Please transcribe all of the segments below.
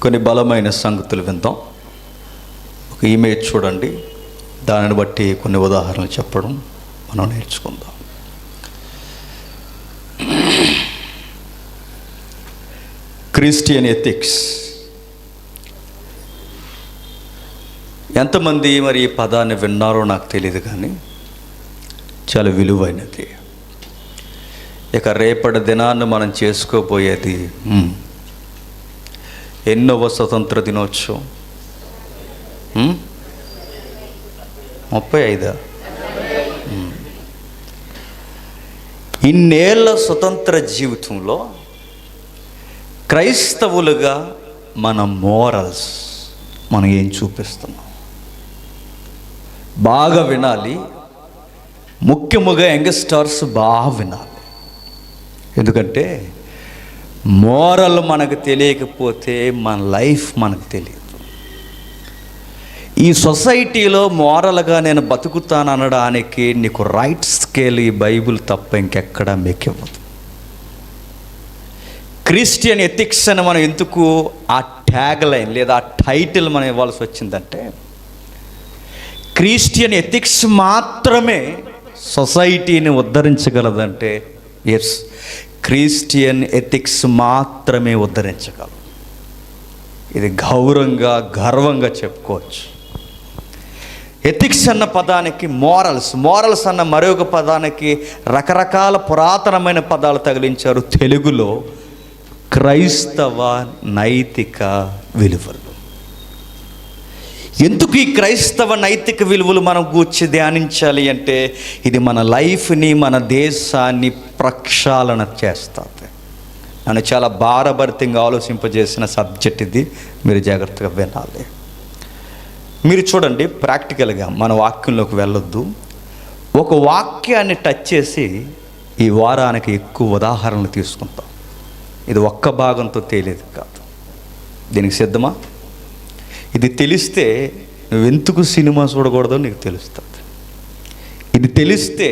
కొన్ని బలమైన సంగతులు విందాం. ఒక ఇమేజ్ చూడండి, దానిని బట్టి కొన్ని ఉదాహరణలు చెప్పడం మనం నేర్చుకుందాం. Christian ethics. ఎంతమంది మరి ఈ పదాన్ని విన్నారో నాకు తెలియదు, కానీ చాలా విలువైనది. ఇక రేపటి దినాన్ని మనం చేసుకోబోయేది ఎన్నవ స్వతంత్ర దినోత్సవం? 35. ఇన్నేళ్ల స్వతంత్ర జీవితంలో క్రైస్తవులుగా మన మోరల్స్ మనం ఏం చూపిస్తున్నాం బాగా వినాలి. ముఖ్యముగా యంగ్స్టర్స్ బాగా వినాలి. ఎందుకంటే మోరల్ మనకు తెలియకపోతే మన లైఫ్ మనకు తెలియదు. ఈ సొసైటీలో మోరల్గా నేను బతుకుతాను అనడానికి నీకు రైట్ స్కేల్ ఈ బైబిల్ తప్ప ఇంకెక్కడా మీకు ఇవ్వదు. క్రిస్టియన్ ఎథిక్స్ అని మనం ఎందుకు ఆ ట్యాగ్ లైన్ లేదా ఆ టైటిల్ మనం ఇవ్వాల్సి వచ్చిందంటే, క్రిస్టియన్ ఎథిక్స్ మాత్రమే సొసైటీని ఉద్ధరించగలదంటే ఎస్, క్రిస్టియన్ ఎథిక్స్ మాత్రమే ఉద్ధరించగలదు. ఇది గర్వంగా చెప్పుకోవచ్చు. ఎథిక్స్ అన్న పదానికి మోరల్స్ అన్న మరొక పదానికి రకరకాల పురాతనమైన పదాలు తగిలించారు. తెలుగులో క్రైస్తవ నైతిక విలువలు. ఎందుకు ఈ క్రైస్తవ నైతిక విలువలు మనం గూర్చి ధ్యానించాలి అంటే, ఇది మన లైఫ్ని, మన దేశాన్ని ప్రక్షాళన చేస్తుంది. నన్ను చాలా భారభరితంగా ఆలోచింపజేసిన సబ్జెక్ట్ ఇది. మీరు జాగ్రత్తగా వినాలి. మీరు చూడండి, ప్రాక్టికల్గా మన వాక్యంలోకి వెళ్ళొద్దు. ఒక వాక్యాన్ని టచ్ చేసి ఈ వారానికి ఎక్కువ ఉదాహరణలు తీసుకుంటాం. ఇది ఒక్క భాగంతో తేలేదు కాదు. దీనికి సిద్ధమా? ఇది తెలిస్తే నువ్వెందుకు సినిమా చూడకూడదో నీకు తెలుస్తుంది. ఇది తెలిస్తే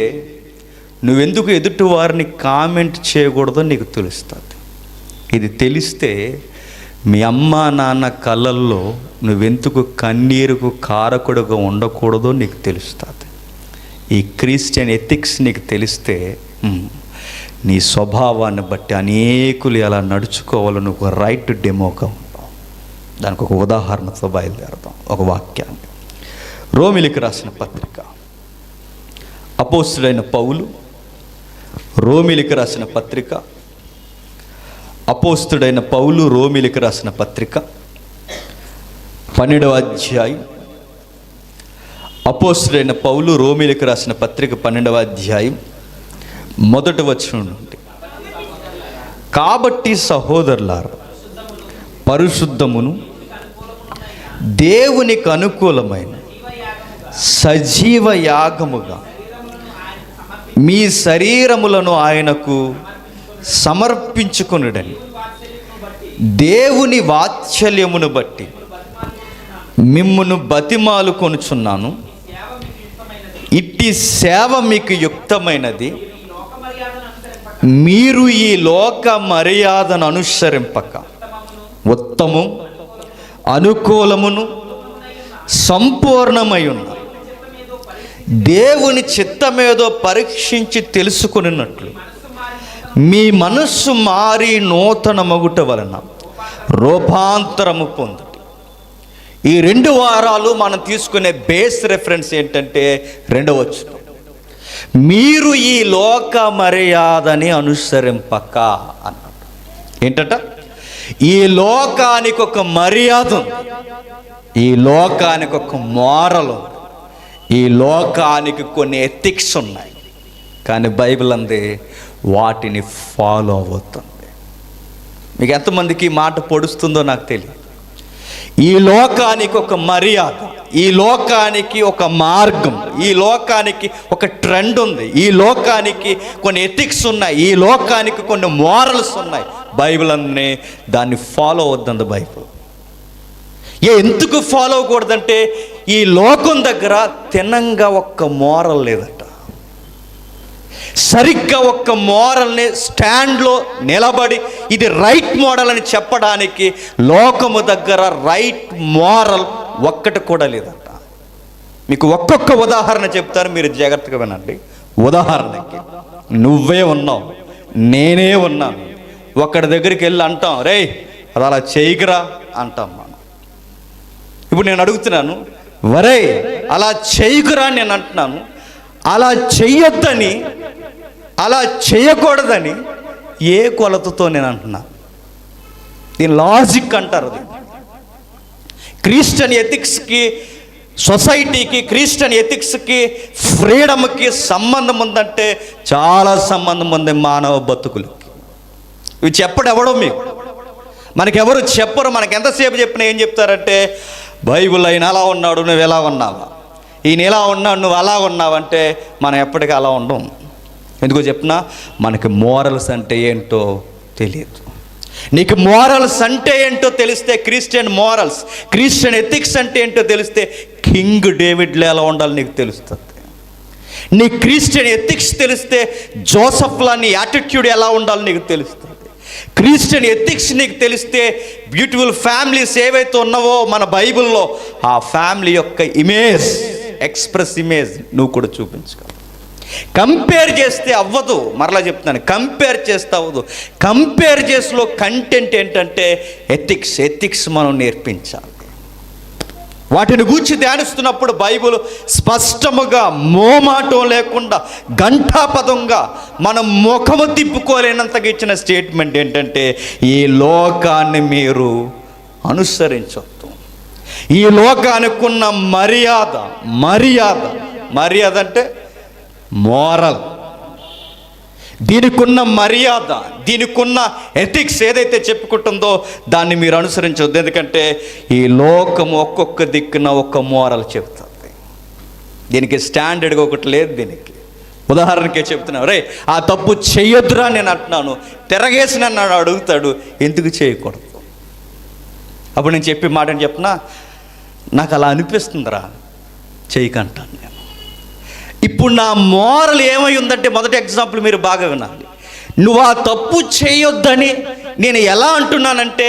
నువ్వెందుకు ఎదుటి వారిని కామెంట్ చేయకూడదో నీకు తెలుస్తుంది. ఇది తెలిస్తే మీ అమ్మ నాన్న కళ్ళల్లో నువ్వెందుకు కన్నీరుకు కారకుడుగా ఉండకూడదో నీకు తెలుస్తుంది. ఈ క్రిస్టియన్ ఎథిక్స్ నీకు తెలిస్తే నీ స్వభావాన్ని బట్టి అనేకులు ఎలా నడుచుకోవాలో నువ్వు రైట్ డెమోగా ఉంటావు. దానికి ఒక ఉదాహరణతో బయలుదేరదాం. ఒక వాక్యాన్ని, రోమిలికి రాసిన పత్రిక, అపోస్తుడైన పౌలు రోమిలికి రాసిన పత్రిక, అపోస్తుడైన పౌలు రోమిలికి రాసిన పత్రిక 12వ అధ్యాయం. అపోస్తుడైన పౌలు రోమిలికి రాసిన పత్రిక 12వ అధ్యాయం 1వ వచనం నుండి, కాబట్టి సహోదరులారా, పరిశుద్ధమును దేవునికి అనుకూలమైన సజీవ యాగముగా మీ శరీరములను ఆయనకు సమర్పించుకొనుడని దేవుని వాత్సల్యమును బట్టి మిమ్మును బతిమాలు కొనుచున్నాను. ఇట్టి సేవ మీకు యుక్తమైనది. మీరు ఈ లోక మర్యాదను అనుసరింపక ఉత్తమం, అనుకూలమును, సంపూర్ణమై ఉన్న దేవుని చిత్తమేదో పరీక్షించి తెలుసుకున్నట్లు మీ మనస్సు మారి నూతన మగుట వలన రూపాంతరము పొందుట. ఈ 2 వారాలు మనం తీసుకునే బేస్ రెఫరెన్స్ ఏంటంటే 2వ వచనం, మీరు ఈ లోక మర్యాదని అనుసరింపక అన్నట్టు. ఏంటంట? ఈ లోకానికి ఒక మర్యాద ఉంది, ఈ లోకానికి ఒక మోరల్ ఉంది, ఈ లోకానికి కొన్ని ఎథిక్స్ ఉన్నాయి. కానీ బైబిల్ అంది వాటిని ఫాలో అవుతుంది. మీకు ఎంతమందికి ఈ మాట పొడుస్తుందో నాకు తెలియదు. ఈ లోకానికి ఒక మర్యాద, ఈ లోకానికి ఒక మార్గం, ఈ లోకానికి ఒక ట్రెండ్ ఉంది, ఈ లోకానికి కొన్ని ఎథిక్స్ ఉన్నాయి, ఈ లోకానికి కొన్ని మోరల్స్ ఉన్నాయి. బైబిల్ అన్నీ దాన్ని ఫాలో అవుతుంది. బైబిల్ ఎందుకు ఫాలో అవ్వకూడదంటే, ఈ లోకం దగ్గర తినంగా ఒక్క మోరల్ లేదట. సరిగ్గా ఒక్క మోరల్ని స్టాండ్లో నిలబడి ఇది రైట్ మోడల్ అని చెప్పడానికి లోకము దగ్గర రైట్ మోరల్ ఒక్కటి కూడా లేదంట. మీకు ఒక్కొక్క ఉదాహరణ చెప్తాను, మీరు జాగ్రత్తగా వినండి. ఉదాహరణకి నువ్వే ఉన్నావు, నేనే ఉన్నాను. ఒక్కడి దగ్గరికి వెళ్ళి అంటాం, రే అది అలా చేయకురా అంటాం మనం. ఇప్పుడు నేను అడుగుతున్నాను, వరే అలా చేయకురా అని నేను అంటున్నాను. అలా చెయ్యొద్దని, అలా చేయకూడదని ఏ కొలతతో నేను అంటున్నా? దీని లాజిక్ అంటారు. క్రిస్టియన్ ఎథిక్స్కి, సొసైటీకి, క్రిస్టియన్ ఎథిక్స్కి, ఫ్రీడమ్కి సంబంధం ఉందంటే చాలా సంబంధం ఉంది మానవ బతుకులకి. ఇవి చెప్పడం ఎవడో మీకు, మనకెవరు చెప్పరు. మనకి ఎంతసేపు చెప్పినా ఏం చెప్తారంటే, బైబిల్ ఆయన అలా ఉన్నాడు, నువ్వు ఎలా ఉన్నావా, ఈయన ఎలా ఉన్నాడు, నువ్వు అలా ఉన్నావంటే మనం ఎప్పటికీ అలా ఉండం. ఎందుకో చెప్పినా, మనకి మోరల్స్ అంటే ఏంటో తెలియదు. నీకు మోరల్స్ అంటే ఏంటో తెలిస్తే, క్రిస్టియన్ మోరల్స్, క్రిస్టియన్ ఎథిక్స్ అంటే ఏంటో తెలిస్తే, కింగ్ డేవిడ్లో ఎలా ఉండాలో నీకు తెలుస్తుంది. నీ క్రిస్టియన్ ఎథిక్స్ తెలిస్తే, జోసఫ్లా నీ యాటిట్యూడ్ ఎలా ఉండాలో నీకు తెలుస్తుంది. క్రిస్టియన్ ఎథిక్స్ నీకు తెలిస్తే, బ్యూటిఫుల్ ఫ్యామిలీస్ ఏవైతే ఉన్నావో మన బైబిల్లో, ఆ ఫ్యామిలీ యొక్క ఇమేజ్, ఎక్స్ప్రెస్ ఇమేజ్ నువ్వు కూడా చూపించగలవు. కంపేర్ చేస్తే అవ్వదు. మరలా చెప్తున్నాను, కంపేర్ చేస్తే అవ్వదు. కంపేర్ చేసిలో కంటెంట్ ఏంటంటే ఎథిక్స్ మనం నేర్పించాలి. వాటిని గూర్చి ధ్యానిస్తున్నప్పుడు బైబిల్ స్పష్టముగా, మోమాటం లేకుండా, ఘంటాపదంగా, మనం ముఖము తిప్పుకోలేనంతగా ఇచ్చిన స్టేట్మెంట్ ఏంటంటే, ఈ లోకాన్ని మీరు అనుసరించొద్దు. ఈ లోకానికి ఉన్న మర్యాద అంటే మోరల్, దీనికున్న మర్యాద, దీనికున్న ఎథిక్స్ ఏదైతే చెప్పుకుంటుందో దాన్ని మీరు అనుసరించవద్దు. ఎందుకంటే ఈ లోకము ఒక్కొక్క దిక్కున ఒక్క మోరల్ చెప్తుంది. దీనికి స్టాండర్డ్గా ఒకటి లేదు. దీనికి ఉదాహరణకే చెప్తున్నాను, రే ఆ తప్పు చేయొద్దురా నేను అంటున్నాను, తిరగేసి నన్ను అడుగుతాడు ఎందుకు చేయకూడదు. అప్పుడు నేను చెప్పే మాటని చెప్పినా, నాకు అలా అనిపిస్తుందిరా చేయకంటాను నేను. ఇప్పుడు నా మోరల్ ఏమై ఉందంటే, మొదటి ఎగ్జాంపుల్ మీరు బాగా వినాలి. నువ్వు ఆ తప్పు చేయొద్దని నేను ఎలా అంటున్నానంటే,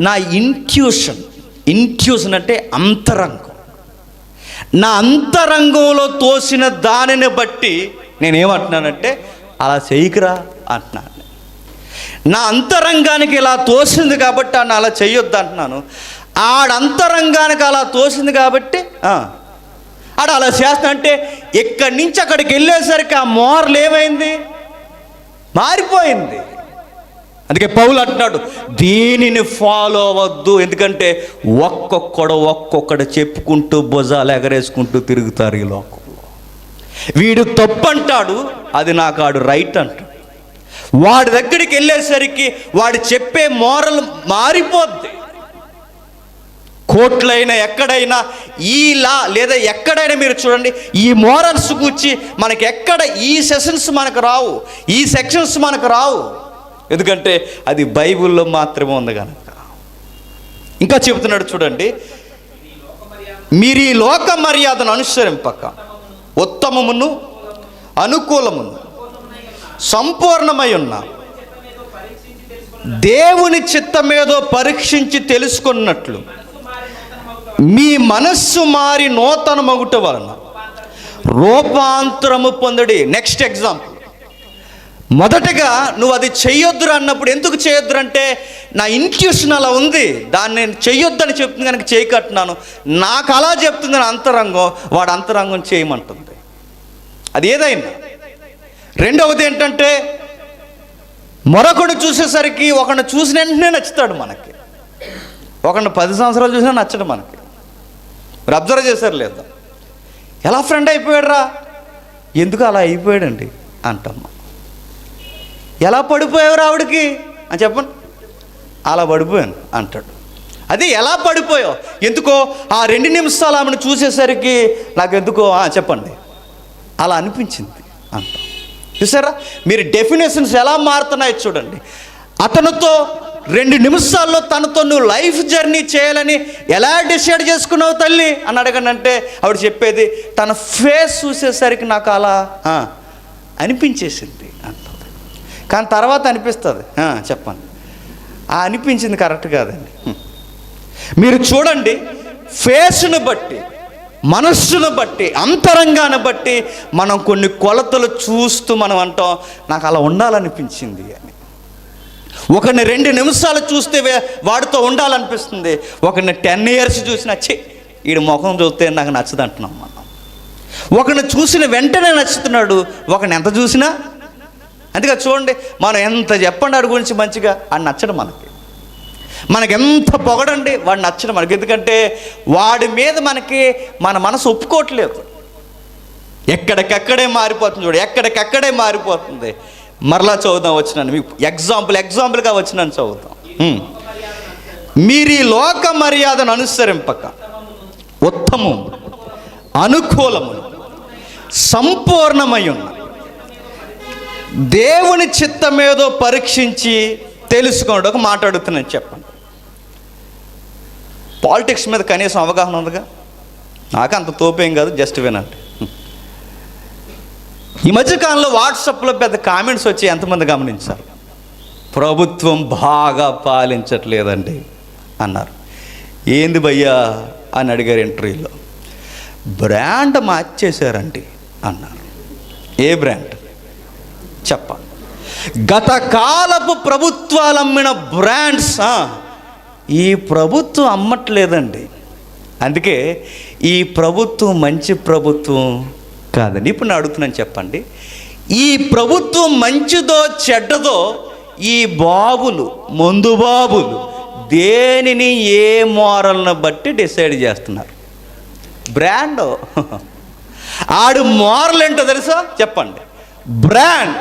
నా ఇంట్యూషన్ అంటే అంతరంగం, నా అంతరంగంలో తోసిన దానిని బట్టి నేనేమంటున్నానంటే అలా చేయకురా అంటున్నాను. నా అంతరంగానికి ఇలా తోసింది కాబట్టి ఆయన అలా చేయొద్దు అంటున్నాను. ఆడంతరంగానికి అలా తోసింది కాబట్టి ఆడ అలా చేస్తా అంటే, ఇక్కడి నుంచి అక్కడికి వెళ్ళేసరికి ఆ మోరల్ ఏమైంది? మారిపోయింది. అందుకే పౌలు అంటున్నాడు, దీనిని ఫాలో అవ్వద్దు. ఎందుకంటే ఒక్కొక్కడు చెప్పుకుంటూ భుజాలు ఎగరేసుకుంటూ తిరుగుతారు ఈ లోకంలో. వీడు తప్పు అంటాడు, అది నాకు ఆడు రైట్ అంటాడు. వాడి దగ్గరికి వెళ్ళేసరికి వాడు చెప్పే మోరల్ మారిపోద్ది. కోర్టులైనా ఎక్కడైనా ఈ లా లేదా ఎక్కడైనా మీరు చూడండి, ఈ మోరల్స్ గురించి మనకి ఎక్కడ ఈ సెషన్స్ మనకు రావు, ఈ సెక్షన్స్ మనకు రావు. ఎందుకంటే అది బైబిల్లో మాత్రమే ఉంది కనుక. ఇంకా చెబుతున్నాడు చూడండి, మీరు ఈ లోక మర్యాదను అనుసరింపక ఉత్తమమును అనుకూలమును సంపూర్ణమై ఉన్న దేవుని చిత్తమేదో పరీక్షించి తెలుసుకున్నట్లు మీ మనస్సు మారి నూతన మగుట వలన రూపాంతరము పొందడి. నెక్స్ట్ ఎగ్జాంపుల్, మొదటగా నువ్వు అది చెయ్యొద్దురు అన్నప్పుడు ఎందుకు చేయొద్దురు అంటే, నా ఇంట్యూషన్ అలా ఉంది, దాన్ని నేను చెయ్యొద్దని చెప్తుంది కనుక చేయకట్టున్నాను. నాకు అలా చెప్తుంది నా అంతరంగం, వాడు అంతరంగం చేయమంటుంది. అది ఏదైనా. రెండవది ఏంటంటే, మరొకడు చూసేసరికి ఒకడిని చూసిన వెంటనే నచ్చుతాడు మనకి, ఒకడిని 10 సంవత్సరాలు చూసినా నచ్చడు మనకి. మీరు అబ్జర్వ్ చేశారు లేదా? ఎలా ఫ్రెండ్ అయిపోయాడు రా, ఎందుకు అలా అయిపోయాడండి అంటమ్మా. ఎలా పడిపోయావు ఆవిడకి అని చెప్పండి, అలా పడిపోయాను అంటాడు. అది ఎలా పడిపోయావు, ఎందుకో ఆ 2 నిమిషాలు ఆమెను చూసేసరికి నాకు ఎందుకో చెప్పండి అలా అనిపించింది అంటాం. చూసారా, మీరు డెఫినేషన్స్ ఎలా మారుతున్నాయో చూడండి. అతనితో 2 నిమిషాల్లో తనతో నువ్వు లైఫ్ జర్నీ చేయాలని ఎలా డిసైడ్ చేసుకున్నావు తల్లి అని అడగనంటే ఆవిడ చెప్పేది, తన ఫేస్ చూసేసరికి నాకు అలా అనిపించేసింది అంటుంది. కానీ తర్వాత అనిపిస్తుంది. చెప్పండి, ఆ అనిపించింది కరెక్ట్ కాదండి. మీరు చూడండి, ఫేస్ను బట్టి, మనస్సును బట్టి, అంతరంగాన్ని బట్టి మనం కొన్ని కొలతలు చూస్తూ మనం అంటాం నాకు అలా ఉండాలనిపించింది అని. ఒకరిని 2 నిమిషాలు చూస్తే వాడితో ఉండాలనిపిస్తుంది. ఒకరిని 10 years చూసినా వీడి ముఖం చూస్తే నాకు నచ్చదు అంటున్నాం మనం. ఒకరిని చూసిన వెంటనే నచ్చుతున్నాడు, ఒకరిని ఎంత చూసినా. అందుకే చూడండి, మనం ఎంత చెప్పండి వాడి గురించి మంచిగా, అది నచ్చడం మనకి ఎంత పొగడండి వాడు నచ్చడం మనకి. ఎందుకంటే వాడి మీద మన మనసు ఒప్పుకోవట్లేదు. ఎక్కడికక్కడే మారిపోతుంది. చూడు, ఎక్కడికక్కడే మారిపోతుంది. మరలా చదువుదాం వచ్చినాను, మీకు ఎగ్జాంపుల్గా వచ్చినాను చదువుతాం. మీరు ఈ లోక మర్యాదను అనుసరింపక ఉత్తమము, అనుకూలము, సంపూర్ణమై ఉన్న దేవుని చిత్తమేదో పరీక్షించి తెలుసుకోండి. ఒక మాట అడుగుతున్నాను, చెప్పండి. పాలిటిక్స్ మీద కనీసం అవగాహన ఉందిగా? నాకు అంత తోపేం కాదు, జస్ట్ వినండి. ఈ మధ్యకాలంలో వాట్సాప్లో పెద్ద కామెంట్స్ వచ్చి ఎంతమంది గమనించారు? ప్రభుత్వం బాగా పాలించట్లేదండి అన్నారు. ఏంది భయ్యా అని అడిగారు ఇంటర్వ్యూలో. బ్రాండ్ మార్చేశారండి అన్నారు. ఏ బ్రాండ్ చెప్ప? గత కాలపు ప్రభుత్వాలు అమ్మిన బ్రాండ్స్ ఈ ప్రభుత్వం అమ్మట్లేదండి. అందుకే ఈ ప్రభుత్వం మంచి ప్రభుత్వం కాదండి. ఇప్పుడు నేను అడుగుతున్నాను, చెప్పండి, ఈ ప్రభుత్వం మంచిదో చెడ్డదో ఈ మందు బాబులు దేనిని ఏ మోరల్ని బట్టి డిసైడ్ చేస్తున్నారు? బ్రాండ్. ఆడు మోరల్ ఏంటో తెలుసా? చెప్పండి, బ్రాండ్.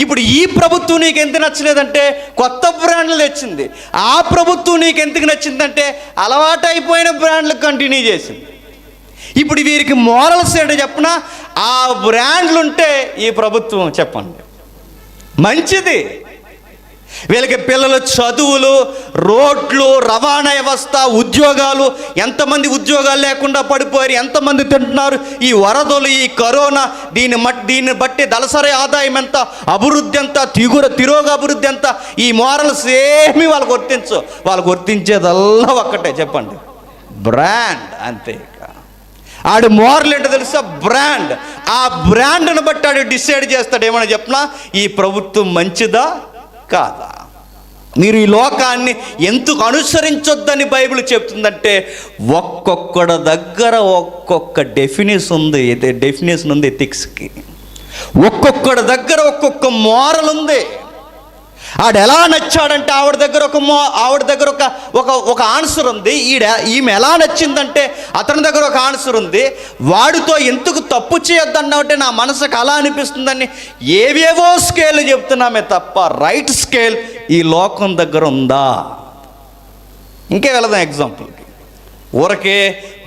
ఇప్పుడు ఈ ప్రభుత్వం నీకు ఎందుకు నచ్చలేదంటే కొత్త బ్రాండ్లు తెచ్చింది. ఆ ప్రభుత్వం నీకు ఎందుకు నచ్చిందంటే అలవాటైపోయిన బ్రాండ్లు కంటిన్యూ చేసింది. ఇప్పుడు వీరికి మోరల్స్ ఏంటో చెప్పనా? ఆ బ్రాండ్లు ఉంటే ఈ ప్రభుత్వం చెప్పండి మంచిది. వీళ్ళకి పిల్లల చదువులు, రోడ్లు, రవాణా వ్యవస్థ, ఉద్యోగాలు, ఎంతమంది ఉద్యోగాలు లేకుండా పడిపోయారు, ఎంతమంది తింటున్నారు, ఈ వరదలు, ఈ కరోనా, దీన్ని బట్టి దళసరి ఆదాయం ఎంత, అభివృద్ధి ఎంత, తిరోగ అభివృద్ధి ఎంత, ఈ మోరల్స్ ఏమీ వాళ్ళకు వాళ్ళకు వర్తించేదల్లా ఒక్కటే, చెప్పండి, బ్రాండ్. అంతే. ఆడు మోరల్ ఏంటో తెలుసా? బ్రాండ్. ఆ బ్రాండ్ను బట్టి ఆడు డిసైడ్ చేస్తాడు. ఏమన్నా చెప్పినా ఈ ప్రభుత్వం మంచిదా కాదా. మీరు ఈ లోకాన్ని ఎందుకు అనుసరించొద్దని బైబిల్ చెప్తుందంటే ఒక్కొక్కడి దగ్గర ఒక్కొక్క డెఫినేషన్ ఉంది ఎథిక్స్కి. ఒక్కొక్కడి దగ్గర ఒక్కొక్క మోరల్ ఉంది. ఆడు ఎలా నచ్చాడంటే ఆవిడ దగ్గర ఒక ఆన్సర్ ఉంది. ఈమె ఎలా నచ్చిందంటే అతని దగ్గర ఒక ఆన్సర్ ఉంది. వాడితో ఎందుకు తప్పు చేయొద్దన్నామంటే నా మనసుకు అలా అనిపిస్తుందని ఏవేవో స్కేల్ చెప్తున్నామే తప్ప రైట్ స్కేల్ ఈ లోకం దగ్గర ఉందా? ఇంకే వెళదాం ఎగ్జాంపుల్కి. ఊరకే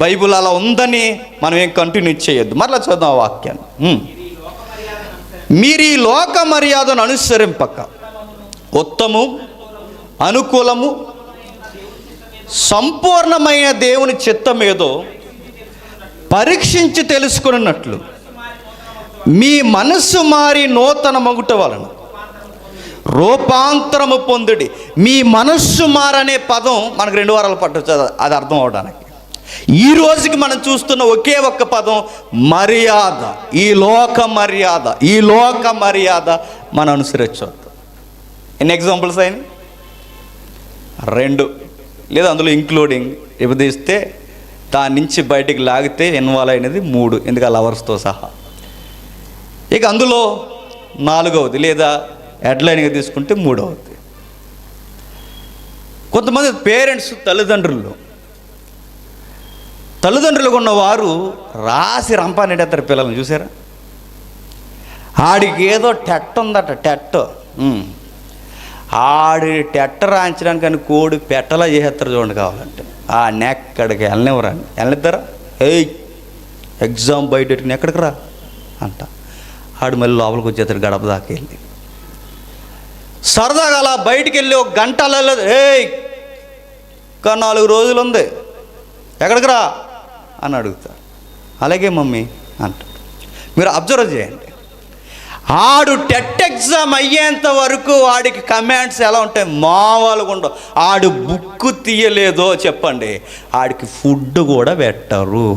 బైబిల్ అలా ఉందని మనం ఏం కంటిన్యూ చేయొద్దు. మరలా చూద్దాం ఆ వాక్యాన్ని. మీరు ఈ లోక మర్యాదను అనుసరింపక ఉత్తము, అనుకూలము, సంపూర్ణమైన దేవుని చిత్తం ఏదో పరీక్షించి తెలుసుకున్నట్లు మీ మనస్సు మారి నూతన మగుట వలన రూపాంతరము పొందుడి. మీ మనస్సు మారనే పదం మనకు 2 వారాలు పట్టొచ్చు అది అర్థం అవడానికి. ఈ రోజుకి మనం చూస్తున్న ఒకే ఒక్క పదం మర్యాద. ఈ లోక మర్యాద మనం అనుసరించవద్దు. ఎన్ని ఎగ్జాంపుల్స్ అయినాయి? 2, లేదా అందులో ఇంక్లూడింగ్ విభజిస్తే దాని నుంచి బయటికి లాగితే ఇన్వాల్వ్ అయినది 3, ఎందుకు లవర్స్తో సహా. ఇక అందులో 4వది లేదా హెడ్లైన్గా తీసుకుంటే 3వది. కొంతమంది పేరెంట్స్, తల్లిదండ్రులుగా ఉన్నవారు రాసి రంపానెడతారు పిల్లల్ని. చూసారా? ఆడికి ఏదో టెట్ ఉందట, టెట్. ఆడి టెట్ట రాయించడానికి అని కోడి పెట్టలా చేసేస్తారు చూడండి. కావాలంటే ఆ నెక్కడికి వెళ్ళనిస్తారా? ఎగ్జామ్ బయట ఎక్కడికి రా అంట. ఆడు మళ్ళీ లోపలికి వచ్చేస్తాడు గడప దాకా వెళ్ళి. సరదాగా అలా బయటికి వెళ్ళి ఒక గంట వెళ్ళలేదు. ఇంకా 4 రోజులు ఉంది, ఎక్కడికి రా అని అడుగుతా. అలాగే మమ్మీ అంట. మీరు అబ్జర్వ్ చేయండి. ఆడు టెట్ ఎగ్జామ్ అయ్యేంత వరకు వాడికి కమాండ్స్ ఎలా ఉంటాయి, మామూలుగా ఉండవు. ఆడు బుక్ తీయలేదో చెప్పండి, ఆడికి ఫుడ్ కూడా పెట్టరు.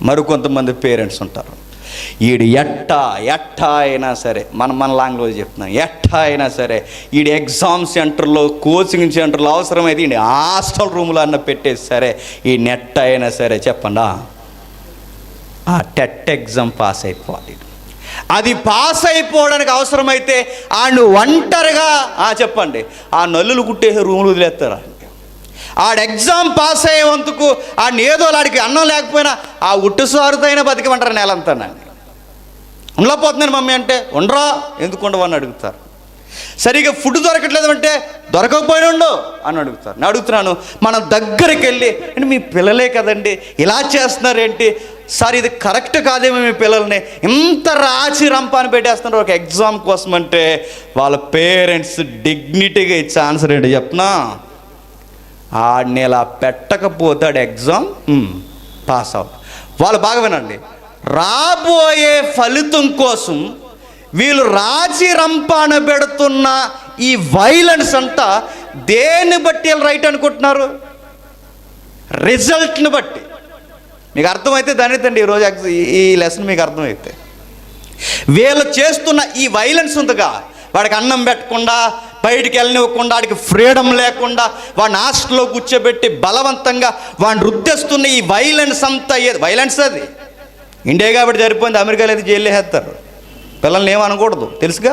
మరికొంతమంది పేరెంట్స్ ఉంటారు, ఈడు ఎట్టా అయినా సరే, మన లాంగ్వేజ్ చెప్తున్నాను, ఎట్టా అయినా సరే ఈడు ఎగ్జామ్ సెంటర్లో, కోచింగ్ సెంటర్లో, అవసరమైతే ఈ హాస్టల్ రూమ్లో అన్న పెట్టేసి సరే ఈ నెట్ అయినా సరే చెప్పండి ఆ టెట్ ఎగ్జామ్ పాస్ అయిపోవాలి. అది పాస్ అయిపోవడానికి అవసరమైతే ఆడు ఒంటరిగా చెప్పండి ఆ నల్లులు కుట్టేసే రూములు వదిలేస్తారు. ఆడు ఎగ్జామ్ పాస్ అయ్యేందుకు ఆడిని ఏదో ఆడికి అన్నం లేకపోయినా ఆ ఉట్టు సారుతైనా బతికమంటారు నెలంతా. ఉండలేకపోతున్నాను మమ్మీ అంటే, ఉండరా, ఎందుకు ఉండవు అని అడుగుతారు. సరిగా ఫుడ్ దొరకట్లేదు అంటే, దొరకకపోయినా ఉండు అని అడుగుతారు. నేను అడుగుతున్నాను, మనం దగ్గరికి వెళ్ళి, అంటే మీ పిల్లలే కదండి ఇలా చేస్తున్నారేంటి సార్, ఇది కరెక్ట్ కాదేమో, మీ పిల్లల్ని ఇంత రాచి రంపాన్ని పెట్టేస్తున్నారు ఒక ఎగ్జామ్ కోసం అంటే, వాళ్ళ పేరెంట్స్ డిగ్నిటీగా ఇచ్చే ఆన్సర్ ఏంటి చెప్పనా, ఆడిని ఇలా పెట్టకపోతే ఆడు ఎగ్జామ్ పాస్ అవుట్. వాళ్ళు బాగా వినండి, రాబోయే ఫలితం కోసం వీళ్ళు రాజీ రంపాన పెడుతున్న ఈ వైలెన్స్ అంతా దేన్ని బట్టి వీళ్ళు రైట్ అనుకుంటున్నారు, రిజల్ట్ని బట్టి. మీకు అర్థమైతే దాని తండి ఈరోజు ఈ లెసన్ మీకు అర్థమైతే, వీళ్ళు చేస్తున్న ఈ వైలెన్స్ ఉందిగా, వాడికి అన్నం పెట్టకుండా, బయటికి వెళ్ళనివ్వకుండా, వాడికి ఫ్రీడమ్ లేకుండా, వాడిని హాస్టల్లో కూర్చోబెట్టి బలవంతంగా వాడిని రుద్దేస్తున్న ఈ వైలెన్స్ అంతా, వైలెన్స్ అది ఇండియా కాబట్టి సరిపోయింది, అమెరికాలో అయితే జైలు వేస్తారు, పిల్లల్ని ఏమనకూడదు తెలుసుగా,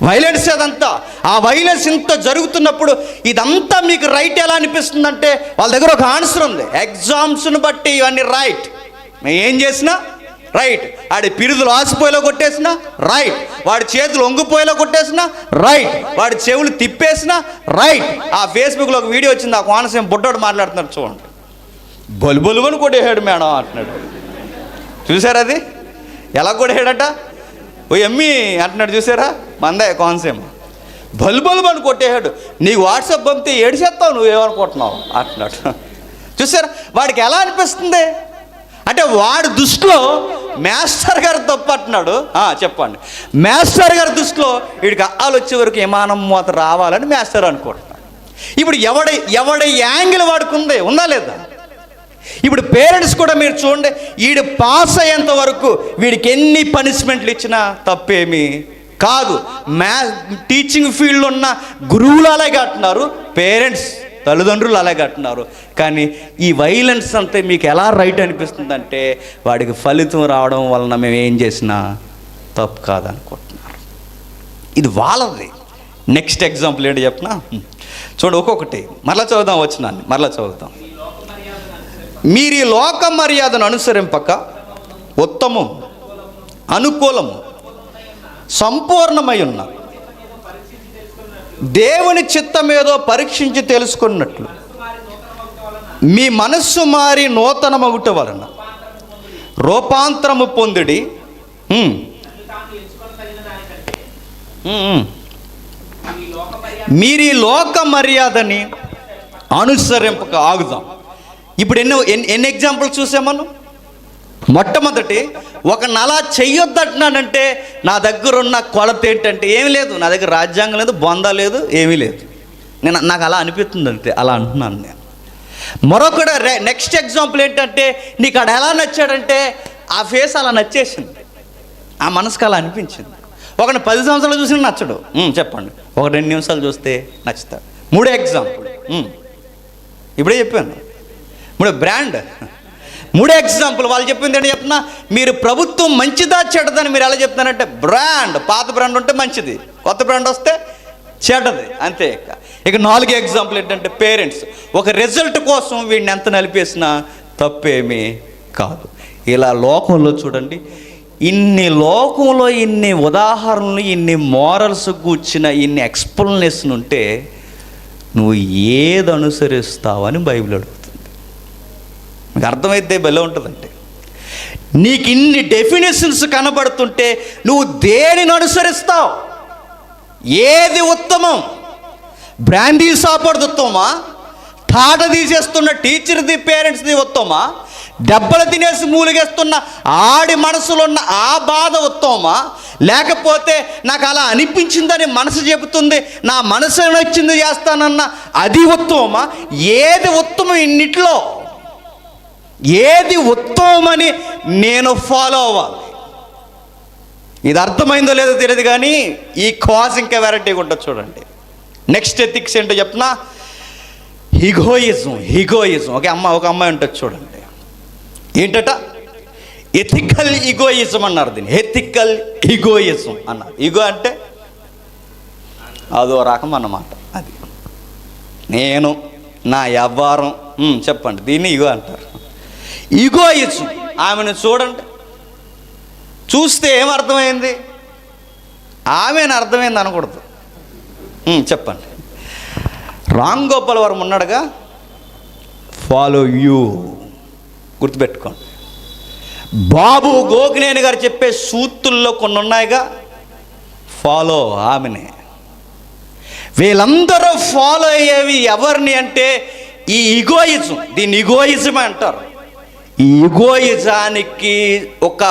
వైలెన్స్ అదంతా. ఆ వైలెన్స్ ఇంత జరుగుతున్నప్పుడు ఇదంతా మీకు రైట్ ఎలా అనిపిస్తుందంటే, వాళ్ళ దగ్గర ఒక ఆన్సర్ ఉంది, ఎగ్జామ్స్ను బట్టి ఇవన్నీ రైట్, మేము ఏం చేసినా రైట్. వాడి పిరుదులు ఆసిపోయేలా కొట్టేసినా రైట్, వాడి చేతులు ఒంగిపోయేలా కొట్టేసినా రైట్, వాడి చెవులు తిప్పేసినా రైట్. ఆ ఫేస్బుక్లో ఒక వీడియో వచ్చింది, ఆ కోనసీమ బుడ్డోడు మాట్లాడుతున్నారు చూడండి, బొలుబొలుబని కొట్టేసాడు మేడం అంటున్నాడు, చూసారా అది ఎలా కొట్టేసాడట, ఓ ఎమ్మి అంటున్నాడు చూసారా, మందే కోనసీమ, బలుబలుబని కొట్టేసాడు, నీకు వాట్సాప్ పంపితే ఏడిచేస్తావు, నువ్వేమనుకుంటున్నావు అంటున్నాడు. చూసారా వాడికి ఎలా అనిపిస్తుంది అంటే, వాడి దృష్టిలో మాస్టర్ గారు తప్పు అంటున్నాడు. చెప్పండి, మాస్టర్ గారి దృష్టిలో వీడికి అల్లు వచ్చే వరకు విమానం మూత రావాలని మాస్టర్ అనుకుంటున్నాడు. ఇప్పుడు ఎవడి యాంగిల్ వాడుకుంది ఉందా లేదా? ఇప్పుడు పేరెంట్స్ కూడా మీరు చూడండి, వీడు పాస్ అయ్యేంత వరకు వీడికి ఎన్ని పనిష్మెంట్లు ఇచ్చినా తప్పేమీ కాదు. టీచింగ్ ఫీల్డ్లో ఉన్న గురువులు అలాగే అంటున్నారు, పేరెంట్స్ తల్లిదండ్రులు అలాగే అంటున్నారు. కానీ ఈ వైలెన్స్ అంతా మీకు ఎలా రైట్ అనిపిస్తుందంటే, వాడికి ఫలితం రావడం వలన మేము ఏం చేసినా తప్పు కాదనుకుంటున్నారు. ఇది వాళ్ళది. నెక్స్ట్ ఎగ్జాంపుల్ ఏంటి చెప్పనా, చూడండి ఒక్కొక్కటి మరలా చదువుదాం, వచ్చినాన్ని మరలా చదువుదాం. మీరు ఈ లోక మర్యాదను అనుసరింపక ఉత్తమం, అనుకూలము, సంపూర్ణమై ఉన్న దేవుని చిత్తమేదో పరీక్షించి తెలుసుకున్నట్లు మీ మనస్సు మారి నూతనమగుట వలన రూపాంతరము పొందుడి. మీరు ఈ లోక మర్యాదని అనుసరింపక ఆగుదాం. ఇప్పుడు ఎన్ని ఎగ్జాంపుల్స్ చూసాం మనం. మొట్టమొదటి, ఒక నలా చెయ్యొద్దంటున్నానంటే నా దగ్గర ఉన్న కొలత ఏంటంటే ఏమీ లేదు, నా దగ్గర రాజ్యాంగం లేదు, బొంద లేదు, ఏమీ లేదు, నాకు అలా అనిపిస్తుంది అంతే, అలా అంటున్నాను నేను. మరొకటి నెక్స్ట్ ఎగ్జాంపుల్ ఏంటంటే, నీకు అక్కడ ఎలా నచ్చాడంటే ఆ ఫేస్ అలా నచ్చేసింది, ఆ మనసుకు అలా అనిపించింది. ఒకటి 10 సంవత్సరాలు చూసినా నచ్చడు, చెప్పండి, ఒక 2 నిమిషాలు చూస్తే నచ్చుతాడు. 3 ఎగ్జాంపుల్ ఇప్పుడే చెప్పాను, 3 బ్రాండ్. 3 ఎగ్జాంపుల్ వాళ్ళు చెప్పింది ఏంటి చెప్పినా, మీరు ప్రభుత్వం మంచిదా చెడ్డదని మీరు ఎలా చెప్తున్నారంటే, బ్రాండ్, పాత బ్రాండ్ ఉంటే మంచిది, కొత్త బ్రాండ్ వస్తే చెడ్డది, అంతే. ఇక 4 ఎగ్జాంపుల్ ఏంటంటే, పేరెంట్స్ ఒక రిజల్ట్ కోసం వీడిని ఎంత నలిపేసినా తప్పేమీ కాదు. ఇలా లోకంలో చూడండి, లోకంలో ఇన్ని ఉదాహరణలు, ఇన్ని మోరల్స్ కూర్చిన ఇన్ని ఎక్స్ప్లెనేషన్ ఉంటే నువ్వు ఏది అనుసరిస్తావని బైబిల్ అడుగుతుంది. మీకు అర్థమైతే భలే ఉంటుందంటే, నీకు ఇన్ని డెఫినేషన్స్ కనబడుతుంటే నువ్వు దేనిని అనుసరిస్తావు? ఏది ఉత్తమం? బ్రాండీ సాపడుది ఉత్తమా? తాట తీసేస్తున్న టీచర్ది, పేరెంట్స్ది ఉత్తమా? దెబ్బలు తినేసి మూలిగేస్తున్న ఆడి మనసులో ఉన్న ఆ బాధ ఉత్తమమా, లేకపోతే నాకు అలా అనిపించిందని మనసు చెబుతుంది నా మనసు నచ్చింది చేస్తానన్న అది ఉత్తమమా? ఏది ఉత్తమం? ఇన్నిట్లో ఏది ఉత్తమమని నేను ఫాలో అవ్వాలి? ఇది అర్థమైందో లేదో తెలియదు, కానీ ఈ కాజ్ ఇంకా వెరైటీగా ఉంటుంది చూడండి. నెక్స్ట్ ఎథిక్స్ ఏంటో చెప్పిన హిగోయిజం. ఒక అమ్మాయి ఉంటుంది చూడండి, ఏంటట ఎథికల్ ఈగోయిజం అన్నారు. దీన్ని ఎథికల్ ఈగోయిజం అన్నారు. ఈగో అంటే అదో రకం అన్నమాట. అది నేను నా వ్యవహారం చెప్పండి, దీన్ని ఈగో అంటారు. ఈగోయిజం. ఆమెను చూడండి, చూస్తే ఏమర్థమైంది? ఆమెను అర్థమైంది అనకూడదు. చెప్పండి. రామ్ గోపాల్ వర్మ ఉన్నాడుగా, ఫాలో యూ, గుర్తుపెట్టుకోండి. బాబు గోగినేని గారు చెప్పే సూత్తుల్లో కొన్ని ఉన్నాయిగా, ఫాలో ఆమెనే. వీళ్ళందరూ ఫాలో అయ్యేవి ఎవరిని అంటే ఈ ఈగోయిజం. దీన్ని ఈగోయిజం అంటారు. ఈ ఈగోయిజానికి ఒక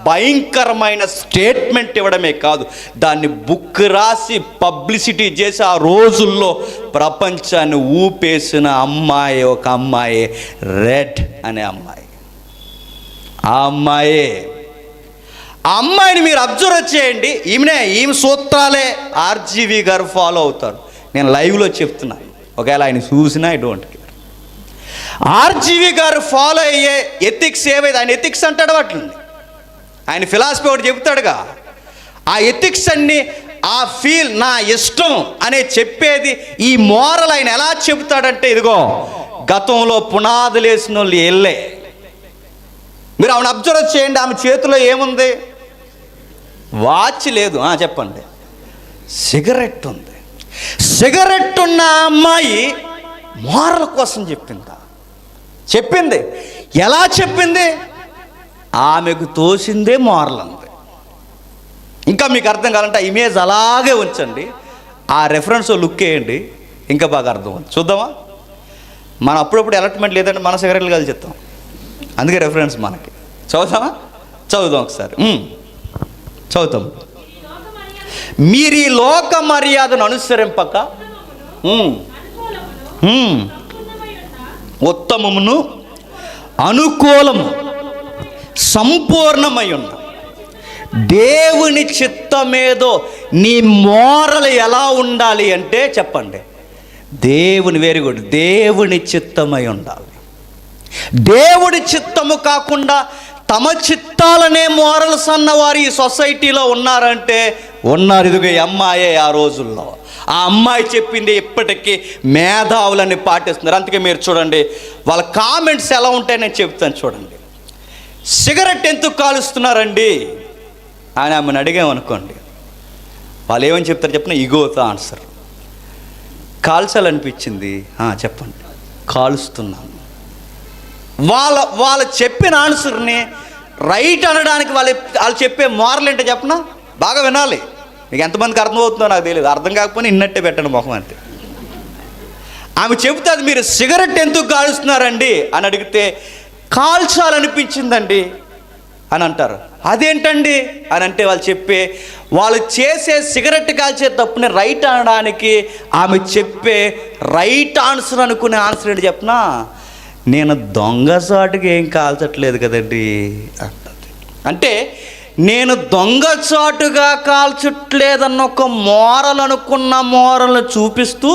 భయంకరమైన స్టేట్మెంట్ ఇవ్వడమే కాదు, దాన్ని బుక్ రాసి పబ్లిసిటీ చేసి ఆ రోజుల్లో ప్రపంచాన్ని ఊపేసిన అమ్మాయి ఒక అమ్మాయి, రెడ్ అనే అమ్మాయి. ఆ అమ్మాయిని మీరు అబ్జర్వ్ చేయండి. ఈమె సూత్రాలే ఆర్జీవి గారు ఫాలో అవుతారు. నేను లైవ్లో చెప్తున్నాను, ఒకవేళ ఆయన చూసినా ఐ డోంట్ కేర్. ఆర్జీవి గారు ఫాలో అయ్యే ఎథిక్స్ ఏవైతే, ఆయన ఎథిక్స్ అంటాడు వాటిని, ఆయన ఫిలాసఫీ ఒకటి చెబుతాడుగా, ఆ ఎథిక్స్ అన్ని ఆ ఫీల్ నా ఇష్టం అనే చెప్పేది. ఈ మోరల్ ఆయన ఎలా చెబుతాడంటే, ఇదిగో గతంలో పునాదులు వేసిన వాళ్ళు వెళ్ళే, మీరు ఆమెను అబ్జర్వ్ చేయండి. ఆమె చేతిలో ఏముంది? వాచ్ లేదు, చెప్పండి, సిగరెట్ ఉంది. సిగరెట్ ఉన్న అమ్మాయి మోరల్ కోసం చెప్పింది. ఎలా చెప్పింది? ఆమెకు తోసిందే మోరల్ అంది. ఇంకా మీకు అర్థం కావాలంటే ఆ ఇమేజ్ అలాగే ఉంచండి, ఆ రెఫరెన్స్ లుక్ వేయండి, ఇంకా బాగా అర్థం అవుతుంది. చూద్దామా? మనం అప్పుడప్పుడు అలర్ట్మెంట్ లేదంటే మన సిగరెట్లు కలిసి చెప్తాం, అందుకే రెఫరెన్స్ మనకి. చదువుదాం ఒకసారి. చదువుతాం. మీరు ఈ లోక మర్యాదను అనుసరింపక ఉత్తమమును అనుకూలము సంపూర్ణమై ఉన్న దేవుని చిత్తమేదో నీ మోరల్ ఎలా ఉండాలి అంటే చెప్పండి, వెరీ గుడ్, దేవుని చిత్తమై ఉండాలి. దేవుడి చిత్తము కాకుండా తమ చిత్తాలనే మోరల్స్ అన్నవారు ఈ సొసైటీలో ఉన్నారంటే ఉన్నారు. ఇదిగో అమ్మాయే ఆ రోజుల్లో. ఆ అమ్మాయి చెప్పింది ఇప్పటికీ మేధావులని పాటిస్తున్నారు. అందుకే మీరు చూడండి వాళ్ళ కామెంట్స్ ఎలా ఉంటాయో నేను చెప్తాను చూడండి. సిగరెట్ ఎందుకు కాలుస్తున్నారండి అని ఆమెను అడిగామనుకోండి, వాళ్ళు ఏమని చెప్తారు చెప్పిన ఈగోతో ఆన్సర్. కాల్చాలనిపించింది, చెప్పండి, కాలుస్తున్నాను. వాళ్ళు చెప్పిన ఆన్సర్ని రైట్ అనడానికి వాళ్ళు చెప్పే మోరల్ ఏంటో చెప్పనా? బాగా వినాలి. మీకు ఎంతమందికి అర్థమవుతుందో నాకు తెలియదు, అర్థం కాకపోయినా ఇన్నట్టే పెట్టండి మొహం అంతే. ఆమె చెబుతుంది, మీరు సిగరెట్ ఎందుకు కాలుస్తున్నారండి అని అడిగితే కాల్చాలనిపించిందండి అని అంటారు. అదేంటండి అని అంటే వాళ్ళు చేసే సిగరెట్ కాల్చే తప్పుని రైట్ అనడానికి ఆమె చెప్పే రైట్ ఆన్సర్ అనుకునే ఆన్సర్ ఏంటి చెప్పనా? నేను దొంగచాటుగా ఏం కాల్చట్లేదు కదండి అంటది. అంటే నేను దొంగచాటుగా కాల్చట్లేదన్న ఒక మోరల్ అనుకున్న మోరల్ని చూపిస్తూ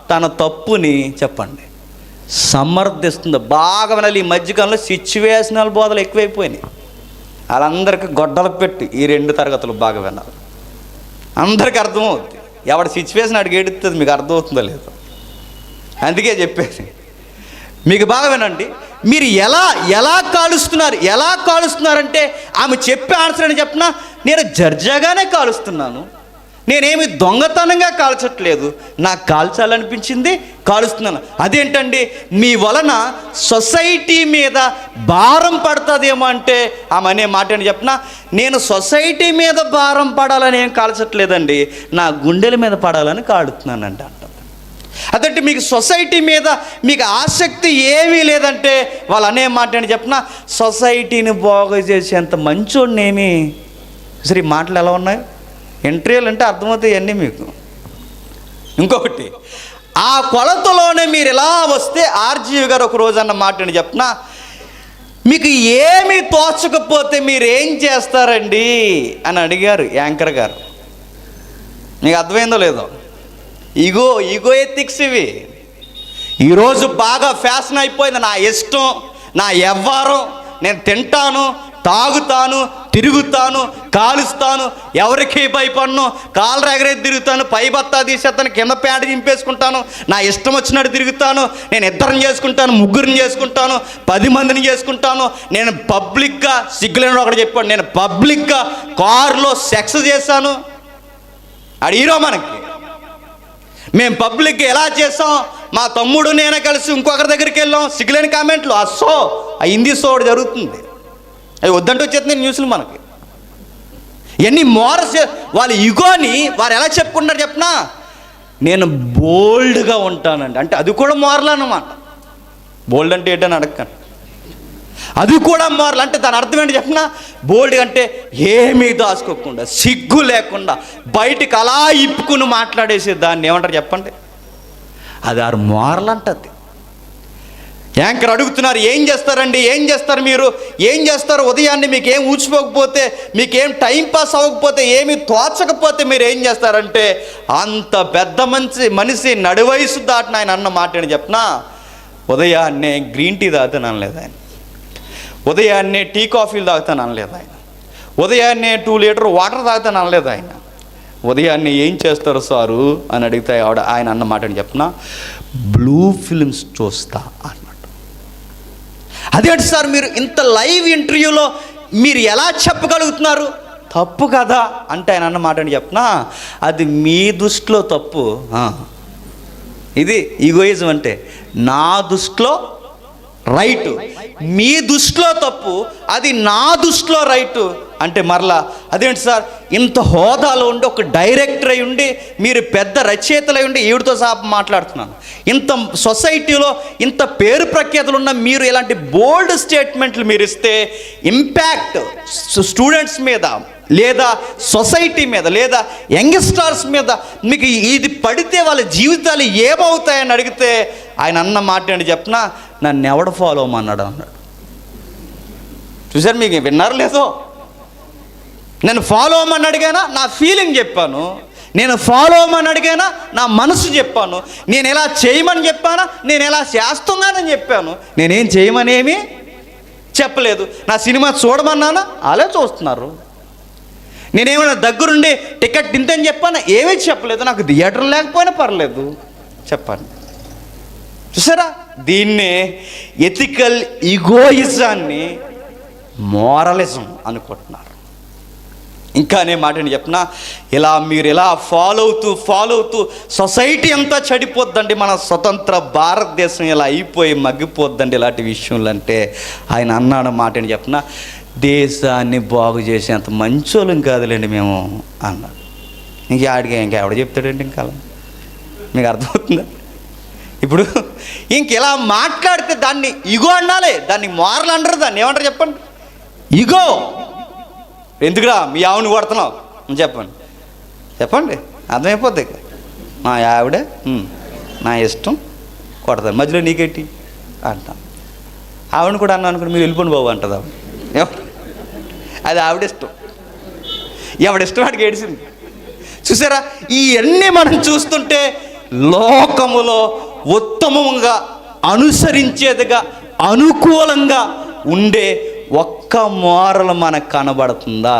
తన తప్పుని చెప్పండి సమర్థిస్తుంది. బాగా వినాలి. ఈ మధ్యకాలంలో సిచ్యువేషనల్ బోధలు ఎక్కువైపోయినాయి. వాళ్ళందరికీ గొడ్డలు పెట్టి ఈ 2 తరగతులు బాగా వినాలి, అందరికీ అర్థమవుతుంది. ఎవరి సిచ్యువేషన్ అడిగి ఏడుస్తుంది, మీకు అర్థమవుతుందో లేదో. అందుకే చెప్పేది మీకు బాగా వినండి. మీరు ఎలా కాలుస్తున్నారంటే ఆమె చెప్పే ఆన్సర్ అని చెప్పినా, నేను జర్జాగానే కాలుస్తున్నాను, నేనేమి దొంగతనంగా కాల్చట్లేదు, నాకు కాల్చాలనిపించింది కాలుస్తున్నాను. అదేంటండి మీ వలన సొసైటీ మీద భారం పడుతుందేమో అంటే ఆమె అనే మాట అని చెప్పినా, నేను సొసైటీ మీద భారం పడాలని ఏం కాల్చట్లేదండి, నా గుండెల మీద పడాలని కాలుతున్నానండి అంట. అదంటే మీకు సొసైటీ మీద మీకు ఆసక్తి ఏమీ లేదంటే వాళ్ళు అనే మాట ఏంటి చెప్పిన, సొసైటీని బాగు చేసేంత మంచోడినేమి. సరే ఈ మాటలు ఎలా ఉన్నాయి? ఇంటర్వ్యూలు అంటే అర్థమవుతాయి అన్నీ మీకు. ఇంకొకటి, ఆ కొలతలోనే మీరు ఎలా వస్తే ఆర్జీవి గారు ఒక రోజు అన్న మాట ఏంటి చెప్పిన, మీకు ఏమీ తోచకపోతే మీరు ఏం చేస్తారండి అని అడిగారు యాంకర్ గారు. మీకు అర్థమైందో లేదో? ఈగో ఎథిక్స్ ఇవి. ఈరోజు బాగా ఫ్యాషన్ అయిపోయింది. నా ఇష్టం, నా వ్యవహారం, నేను తింటాను, తాగుతాను, తిరుగుతాను, కాలుస్తాను, ఎవరికి భయపడను, కాళ్ళు ఎగరేది తిరుగుతాను, పై బత్తా తీసేస్తాను, కింద ప్యాంట్ చింపేసుకుంటాను, నా ఇష్టం వచ్చినట్టు తిరుగుతాను, నేను ఇద్దరిని చేసుకుంటాను, ముగ్గురిని చేసుకుంటాను, 10 మందిని చేసుకుంటాను, నేను పబ్లిక్గా, సిగ్గులేని ఒకటి చెప్పాడు, నేను పబ్లిక్గా కారులో సెక్స్ చేశాను. అది హీరో మనకి. మేము పబ్లిక్గా ఎలా చేసాం, మా తమ్ముడు నేనే కలిసి ఇంకొకరి దగ్గరికి వెళ్ళాం, సిగ్గులేని కామెంట్లు. ఆ హిందీ షో ఒకటి జరుగుతుంది, అవి వద్దంటూ వచ్చేస్తుంది న్యూస్లు మనకి. ఇవన్నీ మోరస్. వాళ్ళ ఇగోని వారు ఎలా చెప్పుకుంటారు చెప్పనా, నేను బోల్డ్గా ఉంటానండి అంటే అది కూడా మోరల్ అన్నమాట. బోల్డ్ అంటే ఏంటని అడగండి, అది కూడా మోరల్. అంటే దాని అర్థం ఏంటి చెప్పనా, బోల్డ్ అంటే ఏమీ దాచుకోకుండా, సిగ్గు లేకుండా బయటికి అలా ఇప్పుకుని మాట్లాడేసి దాన్ని ఏమంటారు చెప్పండి, అది ఆరు మోరల్ అంటది. యాంకర్ అడుగుతున్నారు, ఏం చేస్తారండి, ఏం చేస్తారు మీరు, ఏం చేస్తారు ఉదయాన్నే, మీకు ఏం ఊచిపోకపోతే, మీకేం టైం పాస్ అవ్వకపోతే, ఏమి తోచకపోతే మీరు ఏం చేస్తారంటే, అంత పెద్ద మనిషి నడివయసు దాటిన ఆయన అన్న మాట అని చెప్పనా, ఉదయాన్నే గ్రీన్ టీ తాగుతాను అనలేదు ఆయన, ఉదయాన్నే టీ కాఫీలు తాగుతాను అనలేదు ఆయన, ఉదయాన్నే 2 లీటర్ వాటర్ తాగుతాను అనలేదు ఆయన. ఉదయాన్నే ఏం చేస్తారు సారు అని అడిగితే ఆయన అన్న మాట అని చెప్పనా, బ్లూ ఫిల్మ్స్ చూస్తా అన్నమాట. అదేంటి సార్ మీరు ఇంత లైవ్ ఇంటర్వ్యూలో మీరు ఎలా చెప్పగలుగుతున్నారు, తప్పు కదా అంటే ఆయన అన్న మాట అని చెప్పనా, అది మీ దృష్టిలో తప్పు. ఇది ఈగోయిజం అంటే, నా దృష్టిలో రైటు, మీ దృష్టిలో తప్పు, అది నా దృష్టిలో రైటు అంటే మరలా అదేంటి సార్, ఇంత హోదాలో ఉండి ఒక డైరెక్టర్ అయి ఉండి, మీరు పెద్ద రచయితలు అయి ఉండి ఈవిడితో సహా మాట్లాడుతున్నాను, ఇంత సొసైటీలో ఇంత పేరు ప్రఖ్యాతులు ఉన్న మీరు ఇలాంటి బోల్డ్ స్టేట్మెంట్లు మీరు ఇస్తే ఇంపాక్ట్ స్టూడెంట్స్ మీద లేదా సొసైటీ మీద లేదా యంగ్స్టర్స్ మీద మీకు ఇది పడితే వాళ్ళ జీవితాలు ఏమవుతాయని అడిగితే ఆయన అన్న మాట ఏంటి చెప్పినా, నన్ను ఎవడు ఫాలో అవ్వమన్నాడు అన్నాడు. చూసారు, మీకు విన్నారు లేదో? నేను ఫాలో అవ్వమని అడిగానా, నా ఫీలింగ్ చెప్పాను. నేను ఫాలో అవ్వమని అడిగానా, నా మనసు చెప్పాను. నేను ఎలా చేయమని చెప్పానా, నేను ఎలా చేస్తున్నానని చెప్పాను. నేనేం చేయమనేమి చెప్పలేదు. నా సినిమా చూడమన్నానా, అలా చూస్తున్నారు. నేనేమైనా దగ్గరుండి టికెట్ ఇంతని చెప్పానా, ఏమీ చెప్పలేదు. నాకు థియేటర్ లేకపోయినా పర్లేదు చెప్పాను. చూసారా, దీన్నే ఎథికల్ ఈగోయిజాన్ని మోరలిజం అనుకుంటున్నారు. ఇంకా అనే మాటని చెప్పినా, ఇలా మీరు ఇలా ఫాలో అవుతూ సొసైటీ అంతా చెడిపోద్దండి, మన స్వతంత్ర భారతదేశం ఇలా అయిపోయి మగ్గిపోద్దండి ఇలాంటి విషయంలో అంటే ఆయన అన్నాడు మాటని చెప్పినా, దేశాన్ని బాగు చేసేంత మంచోళ్ళం కాదులేండి మేము అన్నాడు. ఇంకెవడ చెప్తాడండి ఇంకా, మీకు అర్థమవుతుందా? ఇప్పుడు ఇలా మాట్లాడితే దాన్ని ఇగో అనాలి, దాన్ని మోరల్ అంటారు. దాన్ని ఏమంటారు చెప్పండి? ఇగో. ఎందుకురా మీ ఆవుని కొడుతున్నావు చెప్పండి అర్థమైపోద్ది. మా ఆవిడే నా ఇష్టం కొడతాను, మధ్యలో నీకేంటి అంటాను. ఆవిడని కూడా అన్నా అనుకుని మీరు వెళ్ళిపోండి బాబు అంటుంది ఆవిడ. అది ఆవిడిష్టం, ఎవడిష్టం వాడికి ఏడిసింది. చూసారా, ఇవన్నీ మనం చూస్తుంటే లోకములో ఉత్తమంగా అనుసరించేదిగా అనుకూలంగా ఉండే ఒక్క మోరల్ మనకు కనబడుతుందా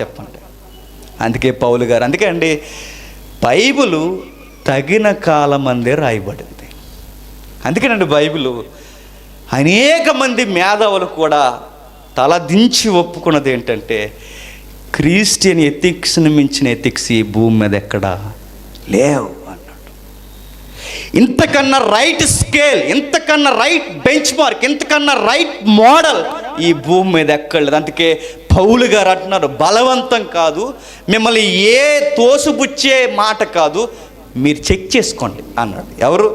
చెప్పండి. అందుకే పౌలు గారు, అందుకే అండి బైబిలు తగిన కాలం అందే రాయబడింది. అందుకేనండి బైబిలు అనేక మంది మేధావులు కూడా తలదించి ఒప్పుకున్నది ఏంటంటే, క్రిస్టియన్ ఎథిక్స్ని మించిన ఎథిక్స్ ఈ భూమి మీద ఎక్కడా లేవు అన్నాడు. ఇంతకన్నా రైట్ స్కేల్, ఇంతకన్నా రైట్ బెంచ్ మార్క్, ఇంతకన్నా రైట్ మోడల్ ఈ భూమి మీద ఎక్కడలేదు. అందుకే పౌలు గారు అంటున్నారు, బలవంతం కాదు, మిమ్మల్ని ఏ తోసుపుచ్చే మాట కాదు, మీరు చెక్ చేసుకోండి అన్నాడు. ఎవరు?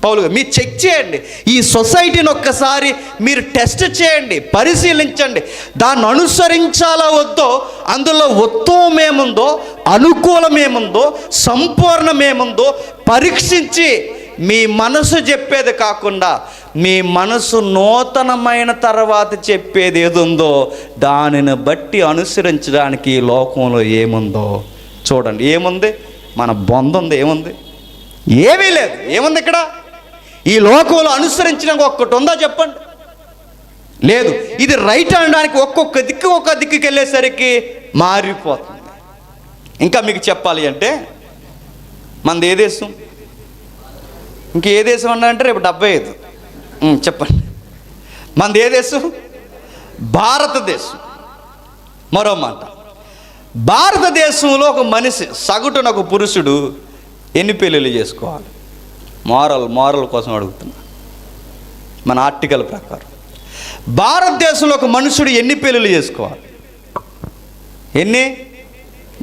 పౌలు గారు. మీరు చెక్ చేయండి, ఈ సొసైటీని ఒక్కసారి మీరు టెస్ట్ చేయండి, పరిశీలించండి, దాన్ని అనుసరించాలా వద్దో, అందులో ఉత్తమమేముందో, అనుకూలమేముందో, సంపూర్ణమేముందో పరీక్షించి మీ మనసు చెప్పేది కాకుండా మీ మనసు నూతనమైన తర్వాత చెప్పేది ఏది ఉందో దానిని బట్టి అనుసరించడానికి ఈ లోకంలో ఏముందో చూడండి. ఏముంది? మన బొంద ఉంది. ఏముంది? ఏమీ లేదు. ఏముంది ఇక్కడ? ఈ లోకంలో అనుసరించడానికి ఒక్కటి ఉందా చెప్పండి? లేదు. ఇది రైట్ అనడానికి ఒక్కొక్క దిక్కుకి వెళ్ళేసరికి మారిపోతుంది. ఇంకా మీకు చెప్పాలి అంటే మనది ఏ దేశం? ఇంకే దేశం అన్నారంటే రేపు 75. చెప్పండి, మనది ఏ దేశం? భారతదేశం. మరో మాట, భారతదేశంలో ఒక మనిషి సగటున ఒక పురుషుడు ఎన్ని పెళ్ళిళ్ళు చేసుకోవాలి? మారల్ కోసం అడుగుతున్నా. మన ఆర్టికల్ ప్రకారం భారతదేశంలో ఒక మనుషుడు ఎన్ని పెళ్ళిళ్ళు చేసుకోవాలి? ఎన్ని?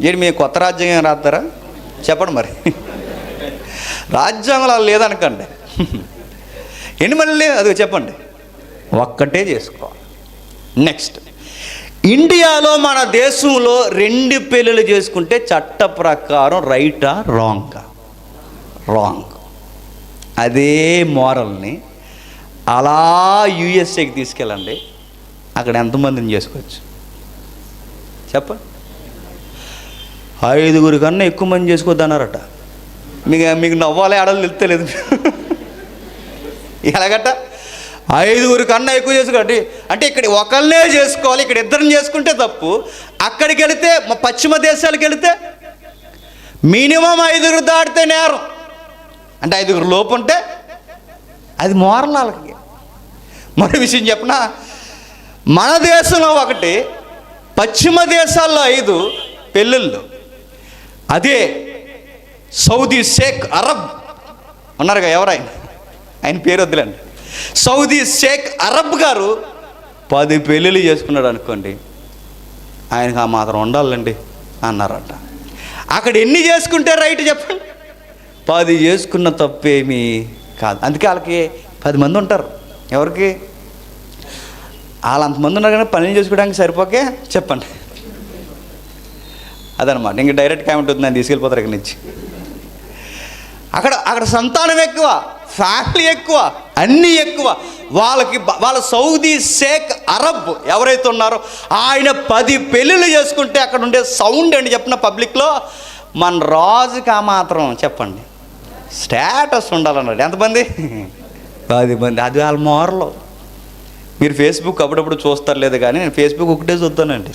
ఏంటి మీ కొత్త రాజ్యాంగం రాస్తారా? చెప్పండి మరి. రాజ్యాంగంలో లేదనకండి. ఎన్ని మళ్ళీ అది చెప్పండి. ఒక్కటే చేసుకోవాలి. నెక్స్ట్, ఇండియాలో మన దేశంలో 2 పెళ్ళిళ్ళు చేసుకుంటే చట్ట ప్రకారం రైటా రాంగా? రాంగ్. అదే మోరల్ని అలా యూఎస్ఏకి తీసుకెళ్ళండి, అక్కడ ఎంతమందిని చేసుకోవచ్చు చెప్పండి? 5 కన్నా ఎక్కువ మంది చేసుకోవద్దన్నారట. మీకు నవ్వాలే ఆడలు తెలియదు. ఎలాగట? 5 కన్నా ఎక్కువ చేసుకోండి అంటే ఇక్కడ ఒకళ్ళనే చేసుకోవాలి, ఇక్కడ 2 చేసుకుంటే తప్పు. అక్కడికి వెళితే పశ్చిమ దేశాలకు వెళితే మినిమం 5 దాటితే నేరం. అంటే 5 లోపు ఉంటే అది మోరల్ వాళ్ళకి. మరో విషయం చెప్పనా, మన దేశంలో 1, పశ్చిమ దేశాల్లో 5 పెళ్ళిళ్ళు. అదే సౌదీ షేక్ అరబ్ ఉన్నారుగా, ఎవరైనా ఆయన పేరు వద్దులేండి, సౌదీ షేక్ అరబ్ గారు 10 పెళ్ళిళ్ళు చేసుకున్నాడు అనుకోండి, ఆయనకు ఆ మాత్రం ఉండాలండి అన్నారట. అక్కడ ఎన్ని చేసుకుంటే రైట్ చెప్పండి? 10 చేసుకున్న తప్పేమీ కాదు. అందుకే వాళ్ళకి 10 మంది ఉంటారు. ఎవరికి? వాళ్ళు అంతమంది ఉన్నారు కానీ పనులు చేసుకోవడానికి సరిపోకే చెప్పండి. అదనమాట. ఇంక డైరెక్ట్ కామెంట్ అవుతుంది, నేను తీసుకెళ్ళిపోతారు ఇక్కడి నుంచి. అక్కడ సంతానం ఎక్కువ, ఫ్యామిలీ ఎక్కువ, అన్నీ ఎక్కువ. వాళ్ళ సౌదీ షేక్ అరబ్ ఎవరైతే ఉన్నారో ఆయన 10 పెళ్ళిళ్ళు చేసుకుంటే అక్కడ ఉండే సౌండ్ అండి చెప్పిన పబ్లిక్లో, మన రాజుకి ఆ మాత్రం చెప్పండి స్టేటస్ ఉండాలన్నాడు. ఎంతమంది? 10 మంది. అది వాళ్ళ మోరలో. మీరు ఫేస్బుక్ అప్పుడప్పుడు చూస్తారు లేదు కానీ నేను ఫేస్బుక్ ఒకటే చూస్తానండి.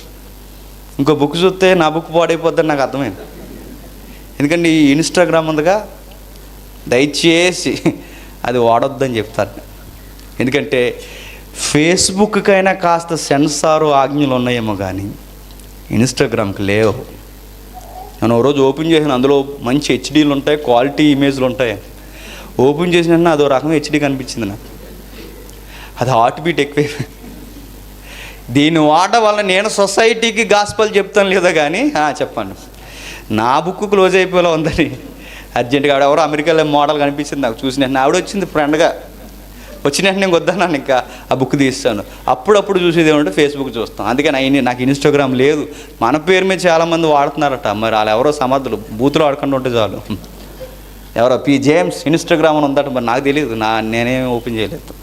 ఇంకో బుక్ చూస్తే నా బుక్ పాడైపోద్దని నాకు అర్థమైంది. ఎందుకంటే ఈ ఇన్స్టాగ్రామ్ ఉందిగా, దయచేసి అది వాడొద్దని చెప్తాను. ఎందుకంటే ఫేస్బుక్కైనా కాస్త సెన్సారు ఆజ్ఞలు ఉన్నాయేమో కానీ ఇన్స్టాగ్రామ్కి లేవు. నేను ఓ రోజు ఓపెన్ చేసిన, అందులో మంచి హెచ్డీలు ఉంటాయి, క్వాలిటీ ఇమేజ్లు ఉంటాయి. ఓపెన్ చేసిన అదో రకం హెచ్డీ కనిపించింది నాకు. అది హార్ట్ బీట్ ఎక్కువ. దీన్ని వాడడం వల్ల నేను సొసైటీకి గాస్పల్ చెప్తాను లేదా కానీ చెప్పండి, నా బుక్ క్లోజ్ అయిపోయేలా ఉందని అర్జెంటుగా ఎవరో అమెరికాలో మోడల్ కనిపించింది నాకు. చూసిన ఆవిడ వచ్చింది ఫ్రెండ్గా, వచ్చినట్టు నేను వద్దన్నాను, ఇంకా ఆ బుక్ తీస్తాను. అప్పుడప్పుడు చూసేది ఏమంటే ఫేస్బుక్ చూస్తాం. అందుకని నాకు ఇన్స్టాగ్రామ్ లేదు. మన పేరు మీద చాలామంది వాడుతున్నారట. మరి వాళ్ళు ఎవరో సమర్థులు, బూతులు ఆడుకుంటూ ఉంటే చాలు. ఎవరో పి జేమ్స్ ఇన్స్టాగ్రామ్ అని ఉందట, మరి నాకు తెలియదు, నేనేమి ఓపెన్ చేయలేదు.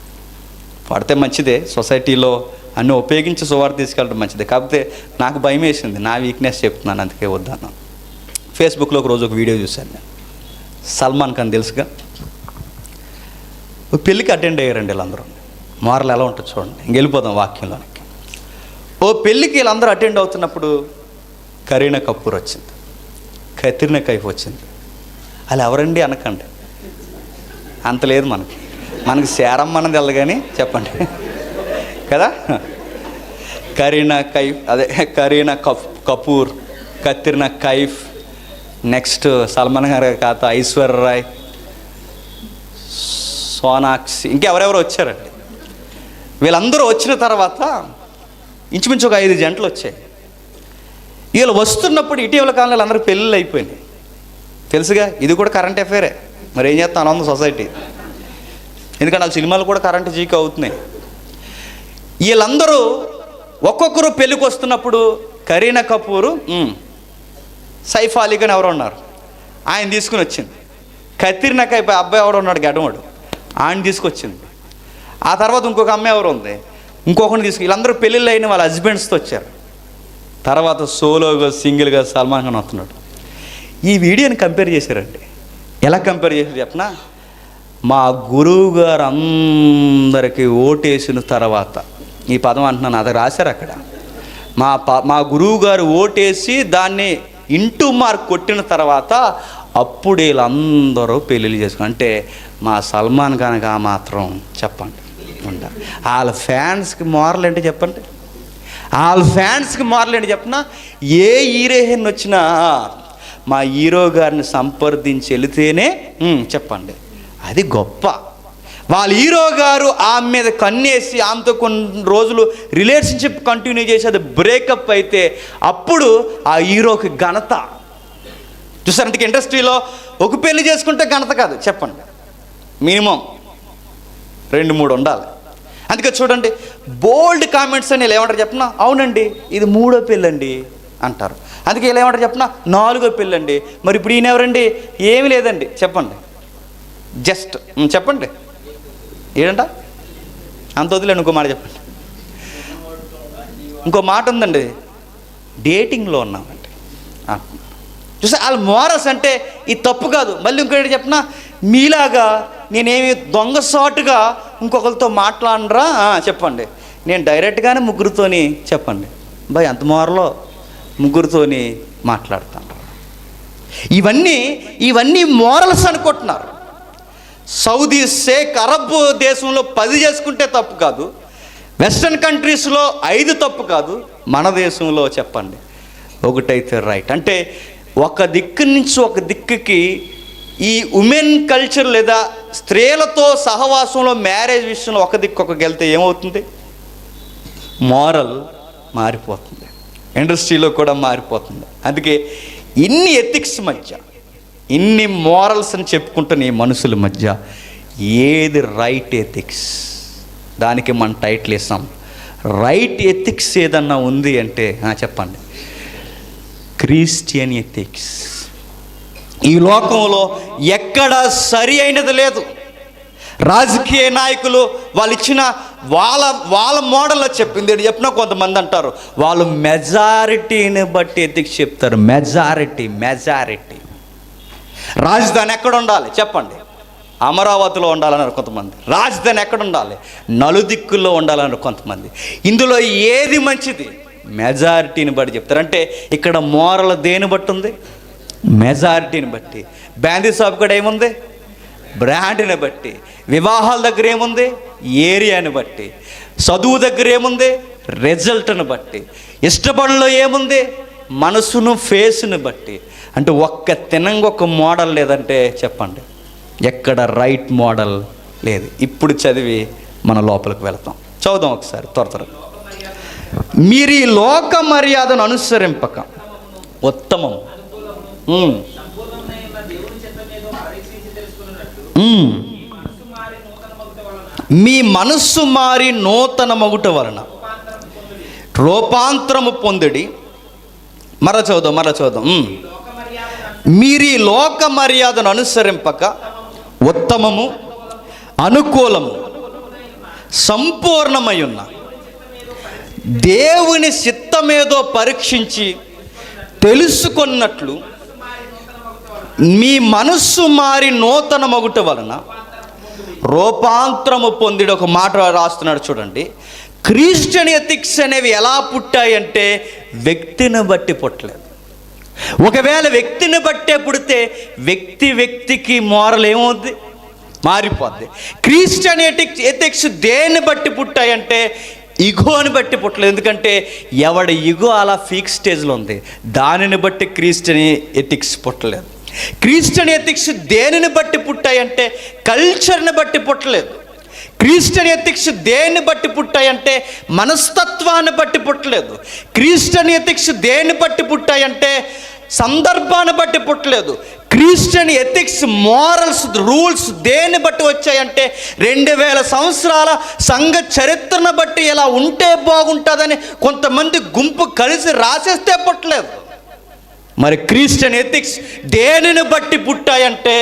పడితే మంచిదే, సొసైటీలో అన్నీ ఉపయోగించి సువార్త తీసుకెళ్ళడం మంచిదే. కాకపోతే నాకు భయం వేసింది, నా వీక్నెస్ చెప్తున్నాను, అందుకే వద్దన్నాను. ఫేస్బుక్లో ఒక రోజు ఒక వీడియో చూశాను నేను. సల్మాన్ ఖాన్ తెలుసుగా, ఒక పెళ్ళికి అటెండ్ అయ్యారండి వీళ్ళందరూ. మోరల్ ఎలా ఉంటుంది చూడండి. ఇంకెళ్ళిపోదాం వాక్యంలోనికి. ఓ పెళ్ళికి వీళ్ళందరూ అటెండ్ అవుతున్నప్పుడు కరీనా కపూర్ వచ్చింది, కత్రినా కైఫ్ వచ్చింది. అలా ఎవరండి అనకండి, అంత లేదు మనకి శారమ్మన్నది వెళ్ళదు కానీ చెప్పండి కదా. కరీనా కపూర్, కత్రినా కైఫ్, నెక్స్ట్ సల్మాన్ గారి కాత ఐశ్వర్య రాయ్, సోనాక్షి, ఇంకెవరెవరో వచ్చారండి. వీళ్ళందరూ వచ్చిన తర్వాత ఇంచుమించు ఒక 5 జంటలు వచ్చాయి. వీళ్ళు వస్తున్నప్పుడు ఇటీవల కాలంలో అందరికి పెళ్ళిళ్ళు అయిపోయినాయి. తెలుసుగా, ఇది కూడా కరెంట్ అఫైరే. మరి ఏం చేస్తాను ఉంది సొసైటీ, ఎందుకంటే వాళ్ళ సినిమాలు కూడా కరెంట్ జీక్ అవుతున్నాయి. వీళ్ళందరూ ఒక్కొక్కరు పెళ్ళికి వస్తున్నప్పుడు కరీనా కపూరు, సైఫ్ అలీ ఖాన్ ఎవరో ఉన్నారు, ఆయన తీసుకుని వచ్చింది. కత్రినా కైఫ్ అబ్బాయి ఎవడో ఉన్నాడు గడ్డవాడు, ఆయన తీసుకొచ్చింది. ఆ తర్వాత ఇంకొక అమ్మాయి ఎవరు ఉంది, ఇంకొకరిని వీళ్ళందరూ పెళ్ళిళ్ళు అయిన వాళ్ళ హస్బెండ్స్తో వచ్చారు. తర్వాత సోలోగా సింగిల్గా సల్మాన్ ఖాన్ వస్తున్నాడు. ఈ వీడియోని కంపేర్ చేశారండి. ఎలా కంపేర్ చేశారు చెప్పనా? మా గురువు గారు అందరికీ ఓటేసిన తర్వాత, ఈ పదం అంటున్నాను, అది రాశారు అక్కడ. మా గురువు గారు ఓటేసి దాన్ని ఇంటూ మార్క్ కొట్టిన తర్వాత అప్పుడు వీళ్ళందరూ పెళ్ళిళ్ళు చేసుకుని, అంటే మా సల్మాన్ ఖాన్ ఆ మాత్రం చెప్పండి ఉండాలి. వాళ్ళ ఫ్యాన్స్కి మోరల్ ఏంటి చెప్పండి, వాళ్ళ ఫ్యాన్స్కి మోరల్ ఏంటి చెప్పనా? ఏ హీరోయిన్ వచ్చినా మా హీరో గారిని సంప్రదించి వెళితేనే చెప్పండి, అది గొప్ప. వాళ్ళ హీరో గారు ఆమె మీద కన్నేసి ఆమెతో కొన్ని రోజులు రిలేషన్షిప్ కంటిన్యూ చేసి అది బ్రేకప్ అయితే అప్పుడు ఆ హీరోకి ఘనత. చూసారు, అందుకే ఇండస్ట్రీలో ఒక పెళ్లి చేసుకుంటే ఘనత కాదు చెప్పండి, మినిమం 2-3 ఉండాలి. అందుకే చూడండి, బోల్డ్ కామెంట్స్ అని ఏమంటారు చెప్పిన, అవునండి ఇది 3వ పెళ్ళండి అంటారు. అందుకే ఇలా ఏమంటారు చెప్పిన, 4వ పెళ్ళండి. మరి ఇప్పుడు ఈయన ఎవరండి? ఏమీ లేదండి చెప్పండి, జస్ట్ చెప్పండి ఏంటంట అంత వదిలేండి. ఇంకో మాట చెప్పండి, ఇంకో మాట ఉందండి, డేటింగ్లో ఉన్నామండి. చూసా వాళ్ళ మోరల్స్ అంటే ఇది తప్పు కాదు. మళ్ళీ ఇంకోటి చెప్పినా, మీలాగా నేనేమి దొంగసాటుగా ఇంకొకరితో మాట్లాడరా చెప్పండి, నేను డైరెక్ట్గానే ముగ్గురితోని చెప్పండి బాయ్ అంత మోరలో ముగ్గురితోని మాట్లాడతాను. ఇవన్నీ మోరల్స్ అనుకుంటున్నారు. సౌదీ షేక్ అరబ్ దేశంలో 10 చేసుకుంటే తప్పు కాదు, వెస్ట్రన్ కంట్రీస్లో 5 తప్పు కాదు, మన దేశంలో చెప్పండి ఒకటైతే రైట్. అంటే ఒక దిక్కు నుంచి ఒక దిక్కుకి ఈ ఉమెన్ కల్చర్ లేదా స్త్రీలతో సహవాసంలో మ్యారేజ్ విషయంలో ఒక దిక్కు ఒక వెళ్తే ఏమవుతుంది? మోరల్ మారిపోతుంది, ఇండస్ట్రీలో కూడా మారిపోతుంది. అందుకే ఇన్ని ఎథిక్స్ మధ్య, ఇన్ని మోరల్స్ అని చెప్పుకుంటున్న ఈ మనుషుల మధ్య ఏది రైట్ ఎథిక్స్? దానికి మన టైటిల్ ఇస్తాం, రైట్ ఎథిక్స్ ఏదన్నా ఉంది అంటే చెప్పండి, క్రిస్టియన్ ఎథిక్స్. ఈ లోకంలో ఎక్కడ సరి అయినది లేదు. రాజకీయ నాయకులు వాళ్ళు ఇచ్చిన వాళ్ళ మోడల్లో చెప్పింది చెప్పినా కొంతమంది అంటారు వాళ్ళు మెజారిటీని బట్టి ఎథిక్స్ చెప్తారు. మెజారిటీ రాజధాని ఎక్కడ ఉండాలి చెప్పండి? అమరావతిలో ఉండాలన్నారు కొంతమంది. రాజధాని ఎక్కడ ఉండాలి? నలుదిక్కుల్లో ఉండాలన్నారు కొంతమంది. ఇందులో ఏది మంచిది? మెజారిటీని బట్టి చెప్తారు. అంటే ఇక్కడ మోరల్ దేని బట్టి ఉంది? మెజారిటీని బట్టి. బ్యాందీ షాప్ కూడా ఏముంది? బ్రాండ్ని బట్టి. వివాహాల దగ్గర ఏముంది? ఏరియాని బట్టి. చదువు దగ్గర ఏముంది? రిజల్ట్ని బట్టి. ఇష్టపడంలో ఏముంది? మనసును ఫేస్ని బట్టి. అంటే ఒక్క తినంగా ఒక మోడల్ లేదంటే చెప్పండి ఎక్కడ రైట్ మోడల్ లేదు. ఇప్పుడు చదివి మన లోపలికి వెళతాం. చదువుదాం ఒకసారి త్వరగా. మీరు ఈ లోక మర్యాదను అనుసరింపక ఉత్తమం మీ మనస్సు మారి నూతన మగుట వలన రూపాంతరము పొందిడి. మర చదువుదాం. మీరు ఈ లోక మర్యాదను అనుసరింపక ఉత్తమము, అనుకూలము, సంపూర్ణమై ఉన్న దేవుని చిత్తమేదో పరీక్షించి తెలుసుకున్నట్లు మీ మనస్సు మారి నూతన మగుట వలన రూపాంతరము పొందిడి. ఒక మాట రాస్తున్నాడు చూడండి. క్రిస్టియన్ ఎథిక్స్ అనేవి ఎలా పుట్టాయంటే వ్యక్తిని బట్టి పుట్టలేదు. ఒకవేళ వ్యక్తిని బట్టే పుడితే వ్యక్తికి మోరల్ ఏమవుద్ది? మారిపోద్ది. క్రిస్టియన్ ఎథిక్స్ దేన్ని బట్టి పుట్టాయంటే ఇగోని బట్టి పుట్టలేదు. ఎందుకంటే ఎవడి ఇగో అలా ఫిక్స్ స్టేజ్లో ఉంది, దానిని బట్టి క్రిస్టియన్ ఎథిక్స్ పుట్టలేదు. క్రిస్టియన్ ఎథిక్స్ దేనిని బట్టి పుట్టాయంటే కల్చర్ని బట్టి పుట్టలేదు. క్రిస్టియన్ ఎథిక్స్ దేన్ని బట్టి పుట్టాయంటే మనస్తత్వాన్ని బట్టి పుట్టలేదు. క్రిస్టియన్ ఎథిక్స్ దేన్ని బట్టి పుట్టాయంటే సందర్భాన్ని బట్టి పుట్టలేదు. క్రిస్టియన్ ఎథిక్స్, మోరల్స్, రూల్స్ దేన్ని బట్టి వచ్చాయంటే 2000 సంవత్సరాల సంఘ చరిత్రను బట్టి ఇలా ఉంటే బాగుంటుందని కొంతమంది గుంపు కలిసి రాసేస్తే పుట్టలేదు. మరి క్రిస్టియన్ ఎథిక్స్ దేనిని బట్టి పుట్టాయంటే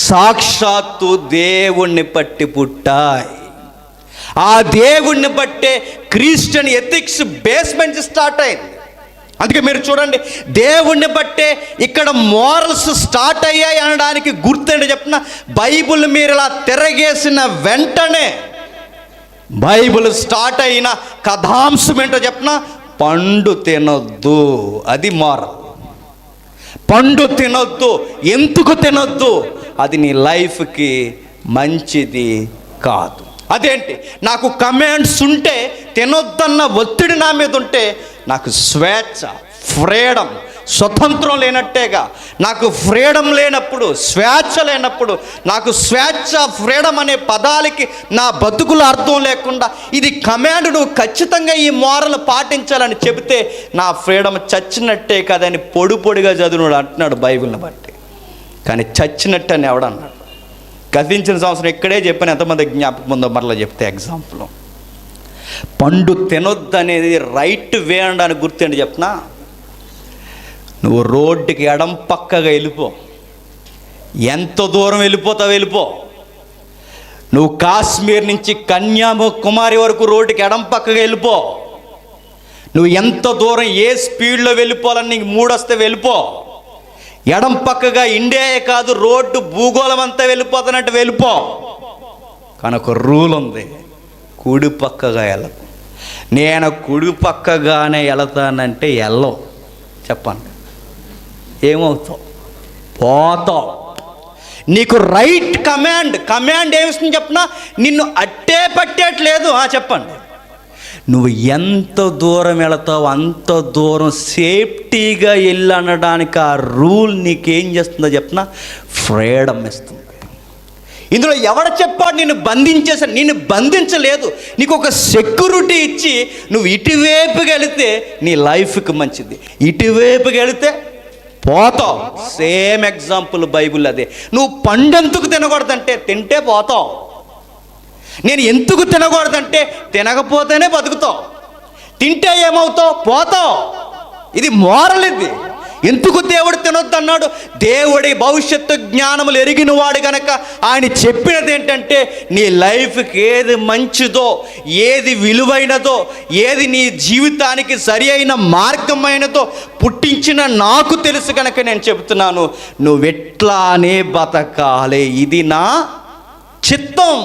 సాక్షాత్తు దేవుణ్ణి బట్టి పుట్టాయి. ఆ దేవుణ్ణి బట్టే క్రిస్టియన్ ఎథిక్స్ బేస్మెంట్ స్టార్ట్ అయింది. అందుకే మీరు చూడండి, దేవుణ్ణి బట్టే ఇక్కడ మోరల్స్ స్టార్ట్ అయ్యాయి అనడానికి గుర్తండి చెప్పిన, బైబిల్ మీరు ఇలా తిరగేసిన వెంటనే బైబిల్ స్టార్ట్ అయిన కథాంశం ఏంటో చెప్పిన, పండు తినొద్దు. అది మోరల్. పండు తినొద్దు. ఎందుకు తినొద్దు? అది నీ లైఫ్కి మంచిది కాదు. అదేంటి? నాకు కమాండ్స్ ఉంటే, తినొద్దన్న ఒత్తిడి నా మీద ఉంటే నాకు స్వేచ్ఛ, ఫ్రీడమ్, స్వతంత్రం లేనట్టేగా. నాకు ఫ్రీడమ్ లేనప్పుడు, స్వేచ్ఛ లేనప్పుడు, నాకు స్వేచ్ఛ, ఫ్రీడమ్ అనే పదాలకి నా బతుకులు అర్థం లేకుండా ఇది కమాండ్, నువ్వు ఖచ్చితంగా ఈ మోరల్ పాటించాలని చెబితే నా ఫ్రీడమ్ చచ్చినట్టే కదని పొడిగా చదువుడు అంటున్నాడు బైబిల్ని బట్టి. కానీ చచ్చినట్టు అని ఎవడన్నాడు? గతించిన సంవత్సరం ఇక్కడే చెప్పాను, ఎంతమంది జ్ఞాపకం ఉందో మరలా చెప్తే ఎగ్జాంపుల్. పండు తినొద్దు అనేది రైట్ వే అనడానికి గుర్తండి చెప్పనా, నువ్వు రోడ్డుకి ఎడం పక్కగా వెళ్ళిపో. ఎంత దూరం వెళ్ళిపోతావు వెళ్ళిపో. నువ్వు కాశ్మీర్ నుంచి కన్యాకుమారి వరకు రోడ్డుకి ఎడం పక్కగా వెళ్ళిపో. నువ్వు ఎంత దూరం ఏ స్పీడ్లో వెళ్ళిపోవాలని నీకు మూడొస్తే వెళ్ళిపో. ఎడం పక్కగా ఇండియాయే కాదు, రోడ్డు భూగోళం అంతా వెళ్ళిపోతున్నట్టు వెళ్ళిపో. కానీ ఒక రూల్ ఉంది, కుడి పక్కగా వెళ్ళకు. నేను కుడి పక్కగానే వెళతానంటే వెళ్ళవు. చెప్పండి, ఏమవుతావు? పోతావు. నీకు రైట్ కమాండ్ ఏమిస్తుంది చెప్పినా, నిన్ను అట్టే పట్టేట్లేదు. చెప్పండి, నువ్వు ఎంత దూరం వెళతావు అంత దూరం సేఫ్టీగా వెళ్ళనడానికి ఆ రూల్ నీకేం చేస్తుందో చెప్పినా, ఫ్రీడమ్ ఇస్తుంది. ఇందులో ఎవడ చెప్పాడు నిన్ను బంధించేసాడు? నిన్ను బంధించలేదు. నీకు ఒక సెక్యూరిటీ ఇచ్చి నువ్వు ఇటువైపుకి వెళితే నీ లైఫ్కి మంచిది, ఇటువైపుకి వెళితే పోతావు. సేమ్ ఎగ్జాంపుల్ బైబిల్ అదే. నువ్వు పండు ఎందుకు తినకూడదంటే తింటే పోతావు. నేను ఎందుకు తినకూడదంటే తినకపోతేనే బతుకుతావు. తింటే ఏమవుతావు? పోతావు. ఇది మోరల్. ఇది ఎందుకు దేవుడు తినొద్దు అన్నాడు? దేవుడి భవిష్యత్తు జ్ఞానములు ఎరిగిన వాడు గనక ఆయన చెప్పినది ఏంటంటే, నీ లైఫ్కి ఏది మంచిదో, ఏది విలువైనదో, ఏది నీ జీవితానికి సరి అయిన మార్గమైనదో పుట్టించిన నాకు తెలుసు కనుక నేను చెబుతున్నాను, నువ్వెట్లానే బతకాలి. ఇది నా చిత్తం.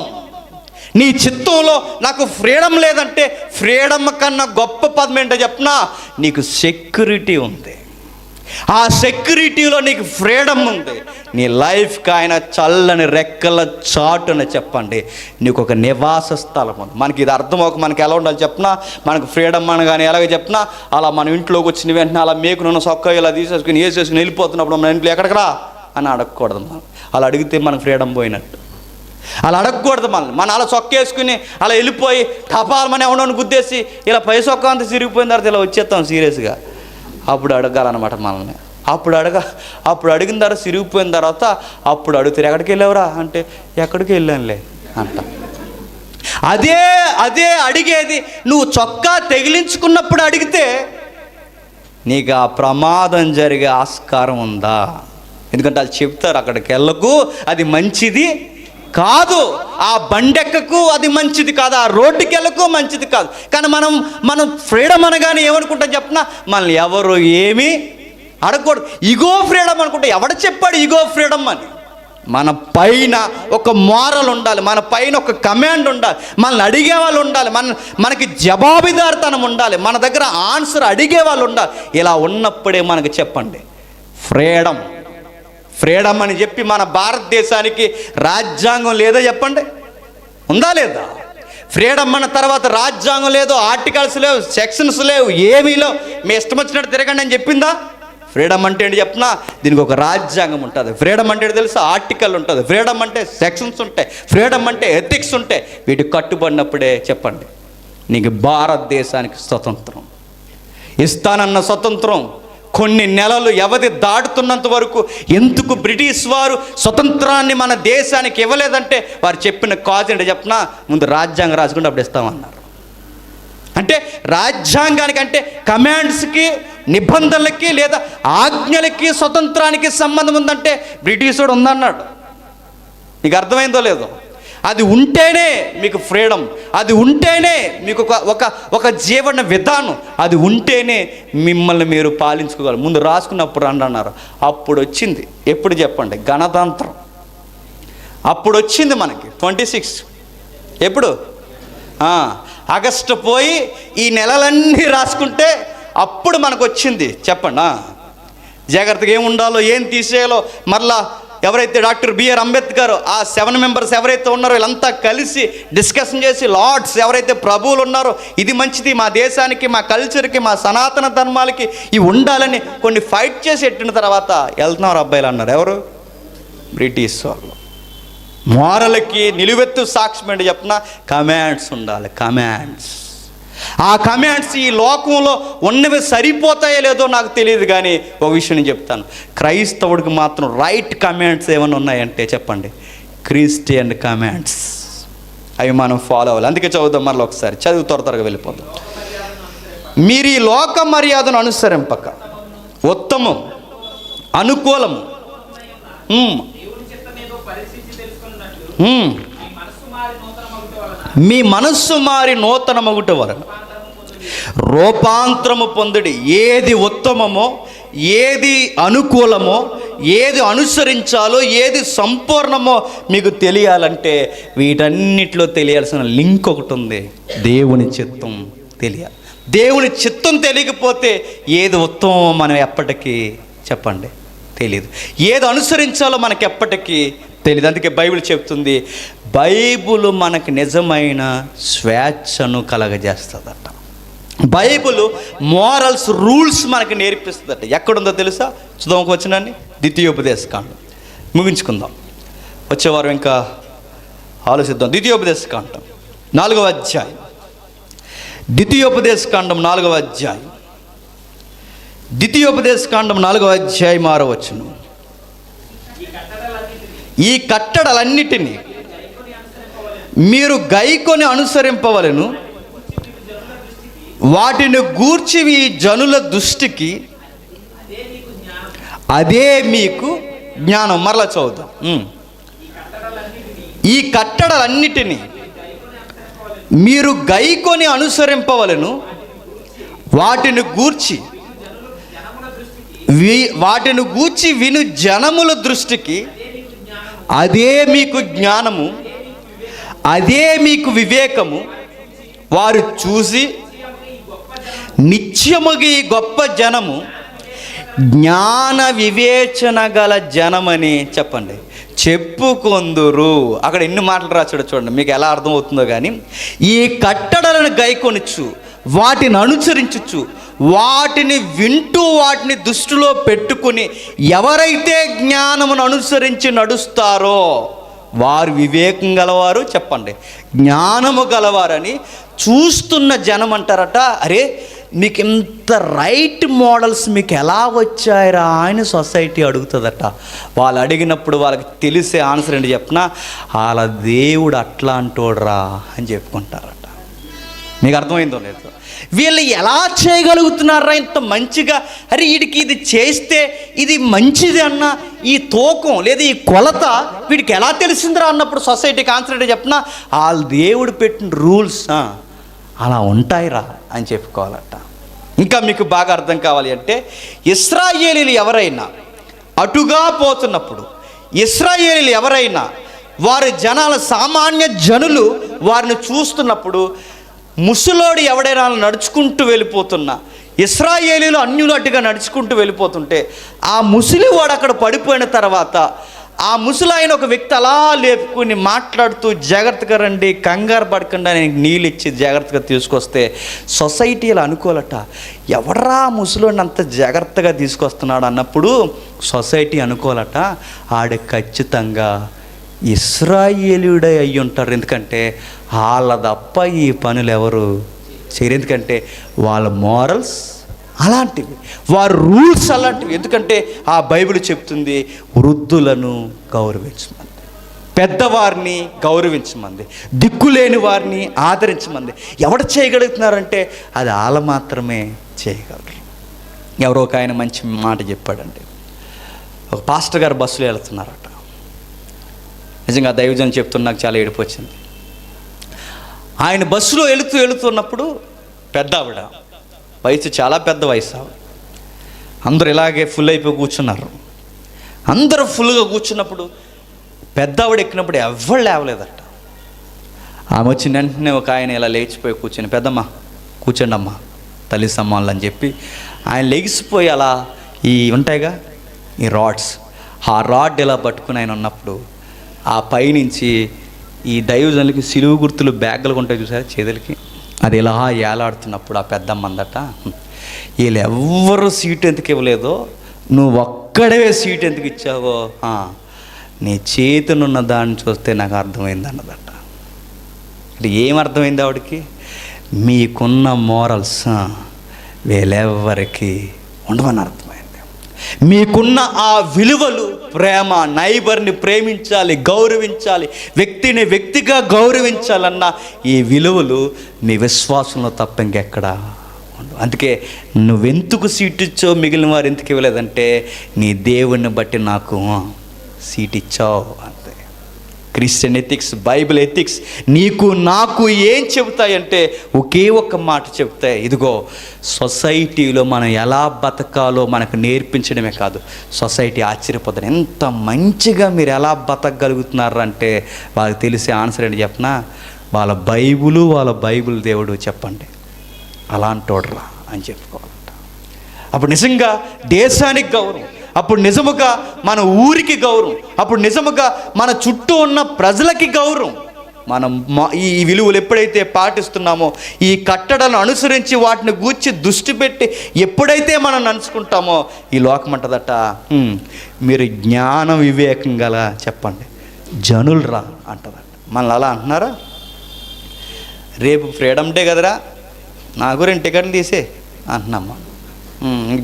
నీ చిత్తంలో నాకు ఫ్రీడమ్ లేదంటే, ఫ్రీడమ్ కన్నా గొప్ప పదం ఏంటో చెప్పనా, నీకు సెక్యూరిటీ ఉంది. ఆ సెక్యూరిటీలో నీకు ఫ్రీడమ్ ఉంది. నీ లైఫ్కి ఆయన చల్లని రెక్కల చాటున చెప్పండి నీకు ఒక నివాస స్థలం ఉంది. మనకి ఇది అర్థం ఒక మనకి ఎలా ఉండాలి చెప్పినా, మనకు ఫ్రీడమ్ అనగానే ఎలాగ చెప్పినా, అలా మన ఇంట్లోకి వచ్చిన వెంటనే అలా మేకునున్న సొక్క ఇలా తీసేసుకుని వేసేసుకుని వెళ్ళిపోతున్నప్పుడు మన ఇంట్లో ఎక్కడికి రా అని అడగకూడదు. మనం అలా అడిగితే మనకు ఫ్రీడమ్ పోయినట్టు. అలా అడగకూడదు. మన అలా చొక్కేసుకుని అలా వెళ్ళిపోయి టపాలమని ఎవడని గుద్దేసి ఇలా పై సొక్క అంతా చిరిగిపోయిన తర్వాత ఇలా వచ్చేస్తాం సీరియస్గా. అప్పుడు అడగాలన్నమాట మనల్ని. అప్పుడు అడిగిన తర్వాత సిరిగిపోయిన తర్వాత అప్పుడు అడుగుతారు, ఎక్కడికి వెళ్ళావురా అంటే, ఎక్కడికి వెళ్ళానులే అంట. అదే అడిగేది నువ్వు చొక్కా తెగిలించుకున్నప్పుడు అడిగితే నీకు ఆ ప్రమాదం జరిగే ఆస్కారం ఉందా? ఎందుకంటే వాళ్ళు చెప్తారు, అక్కడికి వెళ్ళకు, అది మంచిది కాదు. ఆ బండెక్కకు, అది మంచిది కాదు. ఆ రోడ్డుకి వెళ్ళకు, మంచిది కాదు. కానీ మనం ఫ్రీడమ్ అనగానే ఏమనుకుంటాం చెప్పినా, మనల్ని ఎవరు ఏమీ అడగకూడదు. ఇగో ఫ్రీడమ్ అనుకుంటే ఎవడ చెప్పాడు ఇగో ఫ్రీడమ్ అని? మన పైన ఒక మోరల్ ఉండాలి, మన పైన ఒక కమాండ్ ఉండాలి, మనల్ని అడిగే వాళ్ళు ఉండాలి, మనకి జవాబుదారితనం ఉండాలి, మన దగ్గర ఆన్సర్ అడిగే వాళ్ళు ఉండాలి. ఇలా ఉన్నప్పుడే మనకు చెప్పండి ఫ్రీడమ్ అని చెప్పి మన భారతదేశానికి రాజ్యాంగం లేదో చెప్పండి, ఉందా లేదా? ఫ్రీడమ్ అన్న తర్వాత రాజ్యాంగం లేదు, ఆర్టికల్స్ లేవు, సెక్షన్స్ లేవు, ఏమీ లేవు. మీ ఇష్టం వచ్చినట్టు తిరగండి అని చెప్పిందా? ఫ్రీడమ్ అంటే ఏంటి చెప్పినా, దీనికి ఒక రాజ్యాంగం ఉంటుంది. ఫ్రీడమ్ అంటే తెలుసా? ఆర్టికల్ ఉంటుంది. ఫ్రీడమ్ అంటే సెక్షన్స్ ఉంటాయి. ఫ్రీడమ్ అంటే ఎథిక్స్ ఉంటాయి. వీటికి కట్టుబడినప్పుడే చెప్పండి నీకు భారతదేశానికి స్వతంత్రం. ఇస్తానన్న స్వతంత్రం కొన్ని నెలలు వ్యవధి దాటుతున్నంత వరకు ఎందుకు బ్రిటిష్ వారు స్వతంత్రాన్ని మన దేశానికి ఇవ్వలేదంటే వారు చెప్పిన కాజ్ ఏంటో చెప్పినా, ముందు రాజ్యాంగం రాసుకుంటే అప్పుడు ఇస్తామన్నారు. అంటే రాజ్యాంగానికి అంటే కమాండ్స్కి, నిబంధనలకి లేదా ఆజ్ఞలకి, స్వతంత్రానికి సంబంధం ఉందంటే బ్రిటిష్ వాడు ఉందన్నాడు. మీకు అర్థమైందో లేదో? అది ఉంటేనే మీకు ఫ్రీడమ్, అది ఉంటేనే మీకు ఒక జీవన విధానం, అది ఉంటేనే మిమ్మల్ని మీరు పాలించుకోగలరు. ముందు రాసుకున్నప్పుడు రండి అన్నారు. అప్పుడు వచ్చింది. ఎప్పుడు చెప్పండి? గణతంత్రం అప్పుడు వచ్చింది మనకి 26. ఎప్పుడు? ఆగస్టు పోయి ఈ నెలలన్నీ రాసుకుంటే అప్పుడు మనకు వచ్చింది. చెప్పండి. జాగ్రత్తగా ఏం ఉండాలో, ఏం తీసేయాలో, మరలా ఎవరైతే డాక్టర్ బిఆర్ అంబేద్కర్ ఆ 7 మెంబర్స్ ఎవరైతే ఉన్నారో వీళ్ళంతా కలిసి డిస్కషన్ చేసి, లార్డ్స్ ఎవరైతే ప్రభువులు ఉన్నారో ఇది మంచిది, మా దేశానికి, మా కల్చర్కి, మా సనాతన ధర్మాలకి ఇవి ఉండాలని కొన్ని ఫైట్ చేసి పెట్టిన తర్వాత వెళ్తున్నారు అబ్బాయిలు అన్నారు. ఎవరు? బ్రిటిష్ వాళ్ళు. మోరల్కి నిలువెత్తు సాక్ష్యం ఏంటి చెప్పిన? కమాండ్స్ ఉండాలి. కమాండ్స్. ఆ కమాండ్స్ ఈ లోకంలో ఉన్నవి సరిపోతాయో లేదో నాకు తెలియదు, కానీ ఒక విషయం నేను చెప్తాను. క్రైస్తవుడికి మాత్రం రైట్ కమాండ్స్ ఏమైనా ఉన్నాయంటే చెప్పండి, క్రిస్టియన్ కమాండ్స్. అవి మనం ఫాలో అవ్వాలి. అందుకే చదువుదాం మరలా ఒకసారి, చదువు త్వరగా వెళ్ళిపోతాం. మీరు ఈ లోక మర్యాదను అనుసరింపక ఉత్తమం, అనుకూలము, మీ మనస్సు మారి నూతన మగుట వలన రూపాంతరము పొందుడి. ఏది ఉత్తమమో, ఏది అనుకూలమో, ఏది అనుసరించాలో, ఏది సంపూర్ణమో మీకు తెలియాలంటే వీటన్నిటిలో తెలియాల్సిన లింక్ ఒకటి ఉంది. దేవుని చిత్తం తెలియాలి. దేవుని చిత్తం తెలియకపోతే ఏది ఉత్తమమో మనం ఎప్పటికీ చెప్పండి తెలియదు, ఏది అనుసరించాలో మనకి ఎప్పటికీ తెలియదు. అందుకే బైబిల్ చెప్తుంది, బైబిల్ మనకు నిజమైన స్వేచ్ఛను కలగజేస్తుందట. బైబిల్ మోరల్స్, రూల్స్ మనకు నేర్పిస్తుందట. ఎక్కడుందో తెలుసా? చదవకు వచ్చినాన్ని ద్వితీయోపదేశకాండం ముగించుకుందాం. వచ్చేవారు ఇంకా ఆలోచిద్దాం. ద్వితీయోపదేశకాండం 4వ అధ్యాయం. ద్వితీయోపదేశకాండం 4వ అధ్యాయం. ద్వితీయోపదేశకాండం 4వ అధ్యాయం 6వ వచనం. ఈ కట్టడలన్నిటినీ మీరు గైకొని అనుసరింపవలెను, వాటిని గూర్చి ఈ జనుల దృష్టికి అదే మీకు జ్ఞానం. మరలా చదువుతాం. ఈ కట్టడలన్నిటినీ మీరు గైకొని అనుసరింపవలెను, వాటిని గూర్చి విను జనముల దృష్టికి అదే మీకు జ్ఞానము, అదే మీకు వివేకము. వారు చూసి నిత్యముగా ఈ గొప్ప జనము జ్ఞాన వివేచన గల జనమని చెప్పండి చెప్పుకొందురు. అక్కడ ఎన్ని మాటలు రాశాడో చూడండి, మీకు ఎలా అర్థమవుతుందో. కానీ ఈ కట్టడలను గైకొనుచు, వాటిని అనుసరించుచు, వాటిని వింటూ, వాటిని దృష్టిలో పెట్టుకుని ఎవరైతే జ్ఞానమును అనుసరించి నడుస్తారో వారు వివేకం గలవారు, చెప్పండి జ్ఞానము గలవారని చూస్తున్న జనం అంటారట. అరే మీకు ఇంత రైట్ మోడల్స్ మీకు ఎలా వచ్చాయిరా అని సొసైటీ అడుగుతుందట. వాళ్ళు అడిగినప్పుడు వాళ్ళకి తెలిసే ఆన్సర్ ఏంటి చెప్పినా, వాళ్ళ దేవుడు అట్లా అంటోడ్రా అని చెప్పుకుంటారట. మీకు అర్థమైందో లేదు? వీళ్ళు ఎలా చేయగలుగుతున్నారా ఇంత మంచిగా? అరే వీడికి ఇది చేస్తే ఇది మంచిది అన్న ఈ తూకం లేదా ఈ కొలత వీడికి ఎలా తెలిసిందిరా అన్నప్పుడు సొసైటీకి ఆన్సర్ ఏంటి చెప్పినా, వాళ్ళ దేవుడు పెట్టిన రూల్స్ అలా ఉంటాయిరా అని చెప్పుకోవాలట. ఇంకా మీకు బాగా అర్థం కావాలి అంటే, ఇశ్రాయేలీలు ఎవరైనా అటుగా పోతున్నప్పుడు, ఇశ్రాయేలీలు ఎవరైనా వారి జనాల సామాన్య జనులు వారిని చూస్తున్నప్పుడు, ముసలోడు ఎవడైనా నడుచుకుంటూ వెళ్ళిపోతున్నా, ఇశ్రాయేలీలు అన్యులు అటుగా నడుచుకుంటూ వెళ్ళిపోతుంటే, ఆ ముసలివాడు అక్కడ పడిపోయిన తర్వాత ఆ ముసలాయన ఒక వ్యక్తి అలా లేపుకుని మాట్లాడుతూ, జాగ్రత్తగా రండి, కంగారు పడకుండా నేను నీళ్ళు ఇచ్చి జాగ్రత్తగా తీసుకొస్తే సొసైటీలో అనుకోలట, ఎవడరా ముసలోడిని అంత జాగ్రత్తగా తీసుకొస్తున్నాడు అన్నప్పుడు సొసైటీ అనుకోలట, ఆడ ఖచ్చితంగా ఇశ్రాయేలీయుడే అయ్యి ఉంటారు. ఎందుకంటే వాళ్ళ తప్ప ఈ పనులు ఎవరు చేయరు. ఎందుకంటే వాళ్ళ మోరల్స్ అలాంటివి, వారి రూల్స్ అలాంటివి. ఎందుకంటే ఆ బైబిల్ చెప్తుంది వృద్ధులను గౌరవించమంది, పెద్దవారిని గౌరవించమంది, దిక్కులేని వారిని ఆదరించమంది. ఎవడు చేయగలుగుతున్నారంటే అది వాళ్ళ మాత్రమే చేయగలరు. ఎవరో ఒక ఆయన మంచి మాట చెప్పాడండి. ఒక పాస్టర్ గారు బస్సులో వెళ్తున్నారట. నిజంగా దైవజనం చెప్తున్న నాకు చాలా ఏడుపు వచ్చింది. ఆయన బస్సులో వెళుతున్నప్పుడు పెద్ద ఆవిడ, వయసు చాలా పెద్ద వయసు, అందరూ ఇలాగే ఫుల్ అయిపోయి కూర్చున్నారు. అందరూ ఫుల్గా కూర్చున్నప్పుడు పెద్ద ఆవిడ ఎక్కినప్పుడు ఎవ్వరు లేవలేదట. ఆమె వచ్చిన వెంటనే ఒక ఆయన ఇలా లేచిపోయి కూర్చొని, పెద్దమ్మ కూర్చోండి అమ్మ తల్లి సమ్మానులు అని చెప్పి ఆయన లెగిసిపోయి అలా ఈ ఉంటాయిగా ఈ రాడ్స్, ఆ రాడ్ ఇలా పట్టుకుని ఆయన ఉన్నప్పుడు ఆ పైనుంచి ఈ దైవజనులకి సిలువు గుర్తులు బ్యాగులు ఉంటాయి చూసారా చేతులకి, అది ఇలా ఏలాడుతున్నప్పుడు ఆ పెద్దమ్మ అందట, వీళ్ళు ఎవ్వరు సీట్ ఎందుకు ఇవ్వలేదో నువ్వు ఒక్కడే సీట్ ఎందుకు ఇచ్చావో నీ చేతునున్న దాన్ని చూస్తే నాకు అర్థమైంది అన్నదట. అంటే ఏమర్థమైంది ఆవిడకి? మీకున్న మోరల్స్ వీళ్ళెవ్వరికి ఉండవని అర్థమైంది. మీకున్న ఆ విలువలు, ప్రేమ, నైబర్ని ప్రేమించాలి, గౌరవించాలి, వ్యక్తిని వ్యక్తిగా గౌరవించాలన్న ఈ విలువలు మీ విశ్వాసంలో తప్ప ఇంకెక్కడా ఉండవు. అందుకే నువ్వెందుకు సీట్ ఇచ్చావు, మిగిలిన వారు ఎందుకు ఇవ్వలేదంటే నీ దేవుణ్ణి బట్టి నాకు సీట్ ఇచ్చావు అంతే. క్రిస్టియన్ ఎథిక్స్, బైబిల్ ఎథిక్స్ నీకు నాకు ఏం చెబుతాయంటే ఒకే ఒక్క మాట చెబుతాయి. ఇదిగో సొసైటీలో మనం ఎలా బతకాలో మనకు నేర్పించడమే కాదు, సొసైటీ ఆశ్చర్యపోతుంది. ఎంత మంచిగా మీరు ఎలా బతకగలుగుతున్నారు అంటే వాళ్ళకి తెలిసే ఆన్సర్ ఏంటి చెప్పనా? వాళ్ళ బైబుల్ దేవుడు చెప్పండి అలాంటోడ్రా అని చెప్పుకోవాలంట. అప్పుడు నిజంగా దేశానికి గౌరవం, అప్పుడు నిజముగా మన ఊరికి గౌరవం, అప్పుడు నిజముగా మన చుట్టూ ఉన్న ప్రజలకి గౌరవం. మనం ఈ విలువలు ఎప్పుడైతే పాటిస్తున్నామో, ఈ కట్టడలను అనుసరించి వాటిని గూర్చి దృష్టి పెట్టి ఎప్పుడైతే మనం నడుచుకుంటామో ఈ లోకం అంటదట, మీరు జ్ఞాన వివేకం గల చెప్పండి జనులరా అంటదట. మనల్ని అలా అంటున్నారా? రేపు ఫ్రీడమ్ డే కదరా, నా గురించి టికెట్లు తీసే అంటున్నామ్మా.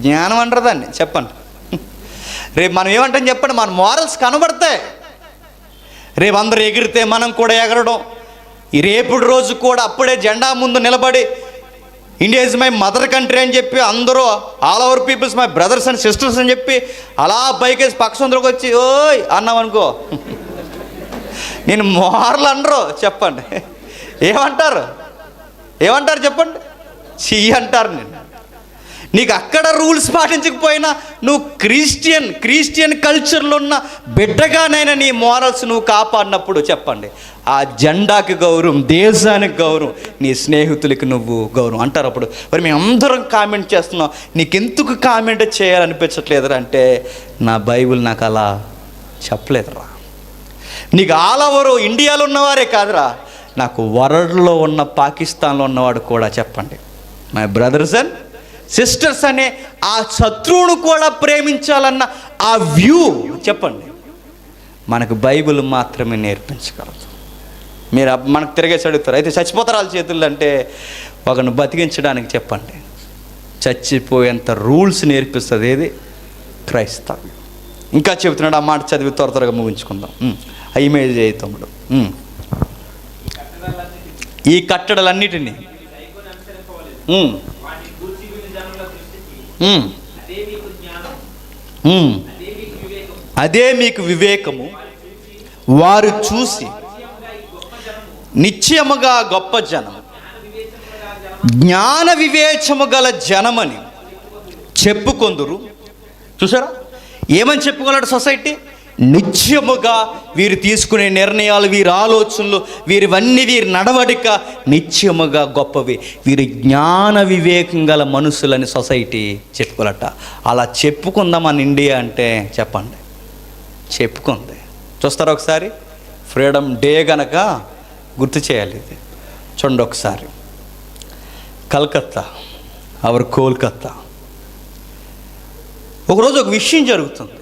జ్ఞానం అంటారు దాన్ని చెప్పండి. రేపు మనం ఏమంటాం చెప్పండి, మన మోరల్స్ కనబడతాయి. రేపు అందరూ ఎగిరితే మనం కూడా ఎగరడం, ఈ రేపుడు రోజు కూడా అప్పుడే జెండా ముందు నిలబడి India is my mother country అని చెప్పి అందరూ all over peoples my brothers and sisters అని చెప్పి అలా పైకేసి పక్షంలోకి వచ్చి ఓయ్ అన్నాం అనుకో, నేను మోరల్ అనరు చెప్పండి. ఏమంటారు చెప్పండి? చీ అంటారు. నీకు అక్కడ రూల్స్ పాటించకపోయినా నువ్వు క్రిస్టియన్ కల్చర్లో ఉన్న బిడ్డగానైనా నీ మోరల్స్ నువ్వు కాపాడినప్పుడు చెప్పండి ఆ జెండాకి గౌరవం, దేశానికి గౌరవం, నీ స్నేహితులకి నువ్వు గౌరవం అంటారు. అప్పుడు మరి మేము అందరం కామెంట్ చేస్తున్నాం, నీకెందుకు కామెంట్ చేయాలనిపించట్లేదురా అంటే నా బైబిల్ నాకు అలా చెప్పలేదురా. నీకు ఆల్ ఓవర్ ఇండియాలో ఉన్నవారే కాదురా, నాకు వరల్డ్లో ఉన్న పాకిస్తాన్లో ఉన్నవాడు కూడా చెప్పండి మై బ్రదర్స్ అండ్ సిస్టర్స్ అనే ఆ శత్రువును కూడా ప్రేమించాలన్న ఆ వ్యూ చెప్పండి మనకు బైబిల్ మాత్రమే నేర్పించగలదు. మీరు మనకు తిరిగేసి అడుగుతారు, అయితే చచ్చిపోతారు వాళ్ళ చేతుల్లో అంటే ఒకరిని బతికించడానికి చెప్పండి చచ్చిపోయేంత రూల్స్ నేర్పిస్తుంది ఏది? క్రైస్తవ్యం. ఇంకా చెబుతున్నాడు, ఆ మాట చదివి త్వరగా ముగించుకుందాం. ఆ ఇమేజ్ చేయి తమ్ముడు. ఈ కట్టడలన్నిటినీ అదే మీకు వివేకము, వారు చూసి నిశ్చయముగా గొప్ప జనం, జ్ఞాన వివేచము గల జనమని చెప్పుకొందురు. చూసారా ఏమని చెప్పుకోలేడు సొసైటీ? నిత్యముగా వీరు తీసుకునే నిర్ణయాలు, వీరి ఆలోచనలు, వీరి నడవడిక నిత్యముగా గొప్పవి, వీరి జ్ఞాన వివేకం గల మనుషులని సొసైటీ చెప్పుకోలట. అలా చెప్పుకుందాం మన ఇండియా అంటే చెప్పండి చెప్పుకుంది. చూస్తారా ఒకసారి ఫ్రీడమ్ డే గనక గుర్తు చేయాలి. ఇది చూడండి ఒకసారి, కలకత్తా అవర్ కోల్కత్తా ఒకరోజు ఒక విషయం జరుగుతుంది.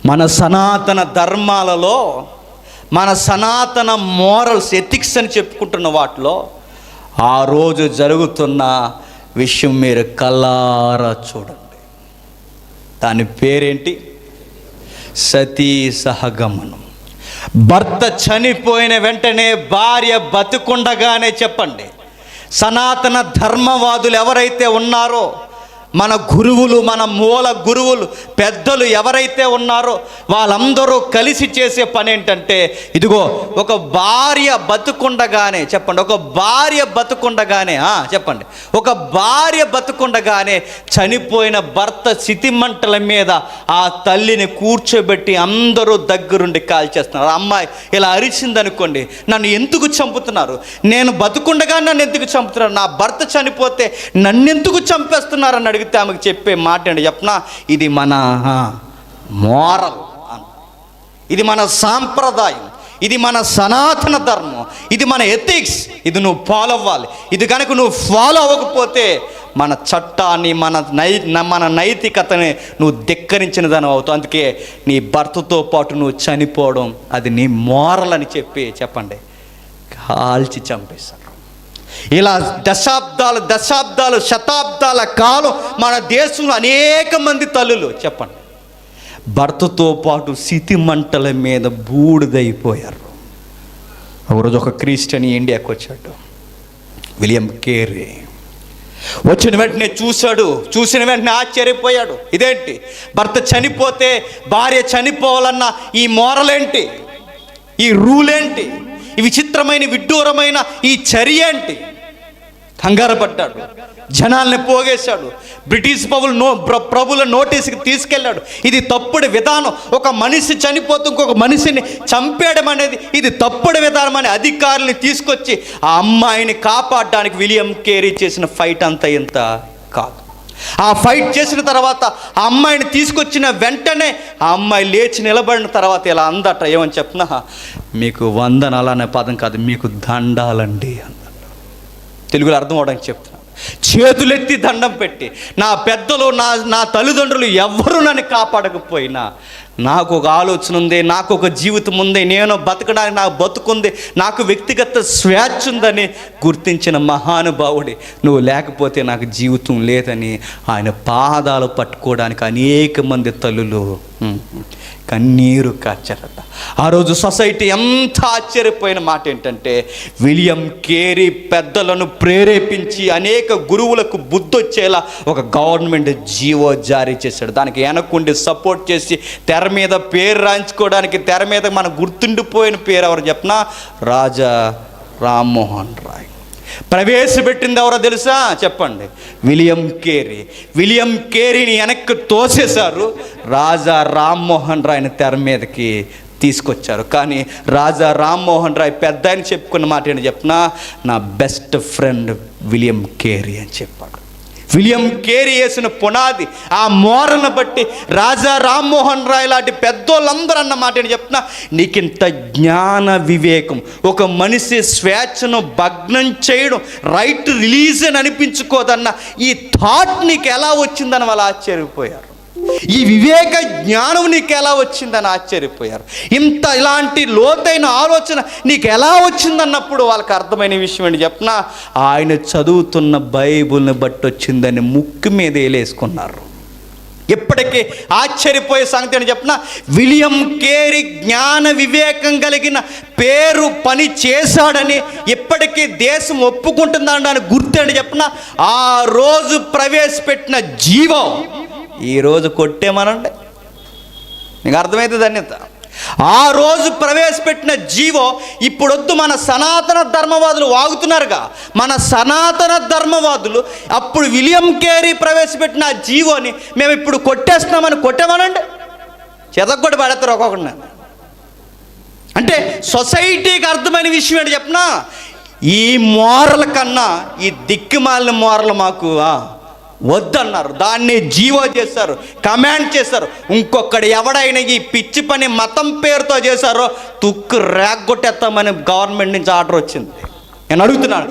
మన సనాతన ధర్మాలలో, మన సనాతన మోరల్స్, ఎథిక్స్ అని చెప్పుకుంటున్న వాటిలో ఆ రోజు జరుగుతున్న విషయం మీరు కల్లారా చూడండి. దాని పేరేంటి? సతీ సహగమనం. భర్త చనిపోయిన వెంటనే భార్య బతుకుండగానే, చెప్పండి, సనాతన ధర్మవాదులు ఎవరైతే ఉన్నారో, మన గురువులు, మన మూల గురువులు, పెద్దలు ఎవరైతే ఉన్నారో వాళ్ళందరూ కలిసి చేసే పని ఏంటంటే, ఇదిగో ఒక భార్య బతుకుండగానే, చెప్పండి, ఒక భార్య బతుకుండగానే, చెప్పండి, ఒక భార్య బతుకుండగానే చనిపోయిన భర్త చితిమంటల మీద ఆ తల్లిని కూర్చోబెట్టి అందరూ దగ్గరుండి కాల్చేస్తున్నారు. అమ్మాయి ఇలా అరిచిందనుకోండి, నన్ను ఎందుకు చంపుతున్నారు, నేను బతుకుండగా నన్ను ఎందుకు చంపుతున్నారు, నా భర్త చనిపోతే నన్నెందుకు చంపేస్తున్నారు అని అడిగితే ఆమెకు చెప్పే మాట ఏంటి చెప్పనా? ఇది మన మోరల్, ఇది మన సాంప్రదాయం, ఇది మన సనాతన ధర్మం, ఇది మన ఎథిక్స్, ఇది నువ్వు ఫాలో అవ్వాలి. ఇది కనుక నువ్వు ఫాలో అవ్వకపోతే మన చట్టాన్ని, మన నైతికతని నువ్వు ధిక్కరించిన దాని అవుతావు. అందుకే నీ భర్తతో పాటు నువ్వు చనిపోవడం అది నీ మోరల్ అని చెప్పండి, కాల్చి చంపేశారు. ఇలా దశాబ్దాలు శతాబ్దాల కాలం మన దేశంలో అనేక మంది తల్లులు, చెప్పండి, భర్తతో పాటు సితి మంటల మీద బూడిదైపోయారు. ఒకరోజు ఒక క్రిస్టియన్ ఇండియాకి వచ్చాడు, విలియం కేరీ. వచ్చిన వెంటనే చూసిన వెంటనే ఆశ్చర్యపోయాడు. ఇదేంటి, భర్త చనిపోతే భార్య చనిపోవాలన్న ఈ మోరల్ ఏంటి, ఈ రూల్ ఏంటి, ఈ విచిత్రమైన విడ్డూరమైన ఈ చర్య ఏంటి? కంగారు పడ్డాడు, జనాల్ని పోగేశాడు, బ్రిటిష్ ప్రభుల నోటీస్కి తీసుకెళ్ళాడు. ఇది తప్పుడు విధానం, ఒక మనిషి చనిపోతూ ఇంకొక మనిషిని చంపేయడం అనేది ఇది తప్పుడు విధానం అని అధికారుల్ని తీసుకొచ్చి ఆ అమ్మాయిని కాపాడడానికి విలియం కేరీ చేసిన ఫైట్ అంతా ఇంత కాదు. ఆ ఫైట్ చేసిన తర్వాత ఆ అమ్మాయిని తీసుకొచ్చిన వెంటనే ఆ అమ్మాయి లేచి నిలబడిన తర్వాత ఇలా అందట, ఏమని చెప్పినా, మీకు వందనాలు అనే పదం కాదు, మీకు దండాలండి అన్నాడు. తెలుగులో అర్థం అవడానికి చెప్తున్నాను. చేతులెత్తి దండం పెట్టి, నా పెద్దలు, నా తల్లిదండ్రులు ఎవ్వరూ నన్ను కాపాడకపోయినా నాకు ఒక ఆలోచన ఉంది, నాకు ఒక జీవితం ఉంది, నేను బతకడానికి నాకు బతుకుంది, నాకు వ్యక్తిగత స్వేచ్ఛ ఉందని గుర్తించిన మహానుభావుడి, నువ్వు లేకపోతే నాకు జీవితం లేదని ఆయన పాదాలు పట్టుకోవడానికి అనేక మంది తల్లులు కన్నీరు కార్చారట. ఆ రోజు సొసైటీ ఎంత ఆశ్చర్యపోయిన మాట ఏంటంటే, విలియం కేరీ పెద్దలను ప్రేరేపించి అనేక గురువులకు బుద్ధి వచ్చేలా ఒక గవర్నమెంట్ జీవో జారీ చేశాడు. దానికి వెనకుండి సపోర్ట్ చేసి తెర మీద పేరు రాయించుకోవడానికి, తెర మీద మన గుర్తుండిపోయిన పేరు ఎవరు చెప్పినా, రాజా రామ్మోహన్ రాయ్. ప్రవేశపెట్టింది ఎవరో తెలుసా? చెప్పండి, విలియం కేరీ. విలియం కేరీని వెనక్కి తోసేశారు, రాజా రామ్మోహన్ రాయ్ని తెర మీదకి తీసుకొచ్చారు. కానీ రాజా రామ్మోహన్ రాయ్ పెద్ద ఆయన చెప్పుకున్న మాట ఏంటి చెప్పినా, నా బెస్ట్ ఫ్రెండ్ విలియం కేరీ అని చెప్పాడు. విలియం కేరీ వేసిన పునాది, ఆ మోరను బట్టి రాజా రామ్మోహన్ రాయ్ లాంటి పెద్దోళ్ళందరూ అన్న మాట ఏంటి చెప్తున్నా, నీకింత జ్ఞాన వివేకం, ఒక మనిషి స్వేచ్ఛను భగ్నం చేయడం, రైట్ రిలీజన్ అనిపించుకోదన్న ఈ థాట్ నీకు ఎలా వచ్చిందని వాళ్ళు ఆశ్చర్యపోయారు. ఈ వివేక జ్ఞానం నీకు ఎలా వచ్చిందని ఆశ్చర్యపోయారు. ఇలాంటి లోతైన ఆలోచన నీకు ఎలా వచ్చిందన్నప్పుడు వాళ్ళకి అర్థమైన విషయం ఏంటి చెప్పినా, ఆయన చదువుతున్న బైబుల్ని బట్టి వచ్చిందని ముక్కు మీద వేలేసుకున్నారు. ఇప్పటికీ ఆశ్చర్యపోయే సంగతి అని చెప్పిన, విలియం కేరీ జ్ఞాన వివేకం కలిగిన పేరు పని చేశాడని ఇప్పటికీ దేశం ఒప్పుకుంటుందని గుర్తని చెప్పిన, ఆ రోజు ప్రవేశపెట్టిన జీవం ఈరోజు కొట్టేమనండి, నీకు అర్థమైతే ధన్యత. ఆ రోజు ప్రవేశపెట్టిన జీవో ఇప్పుడొద్దు మన సనాతన ధర్మవాదులు వాగుతున్నారుగా, మన సనాతన ధర్మవాదులు అప్పుడు విలియం కేరీ ప్రవేశపెట్టిన ఆ జీవోని మేము ఇప్పుడు కొట్టేస్తున్నామని కొట్టేమనండి, చెదగొట్టి పడతారు ఒక్కొక్కడిని. అంటే సొసైటీకి అర్థమైన విషయం ఏంటి చెప్పినా, ఈ మోరల్ కన్నా ఈ దిక్కుమాలిన మోరల్ మాకు వద్దన్నారు. దాన్ని జీవో చేశారు, కమాండ్ చేశారు. ఇంకొకడు ఎవడైనా ఈ పిచ్చి పని మతం పేరుతో చేశారో తుక్కు రేగొట్టేస్తామని గవర్నమెంట్ నుంచి ఆర్డర్ వచ్చింది. నేను అడుగుతున్నాను,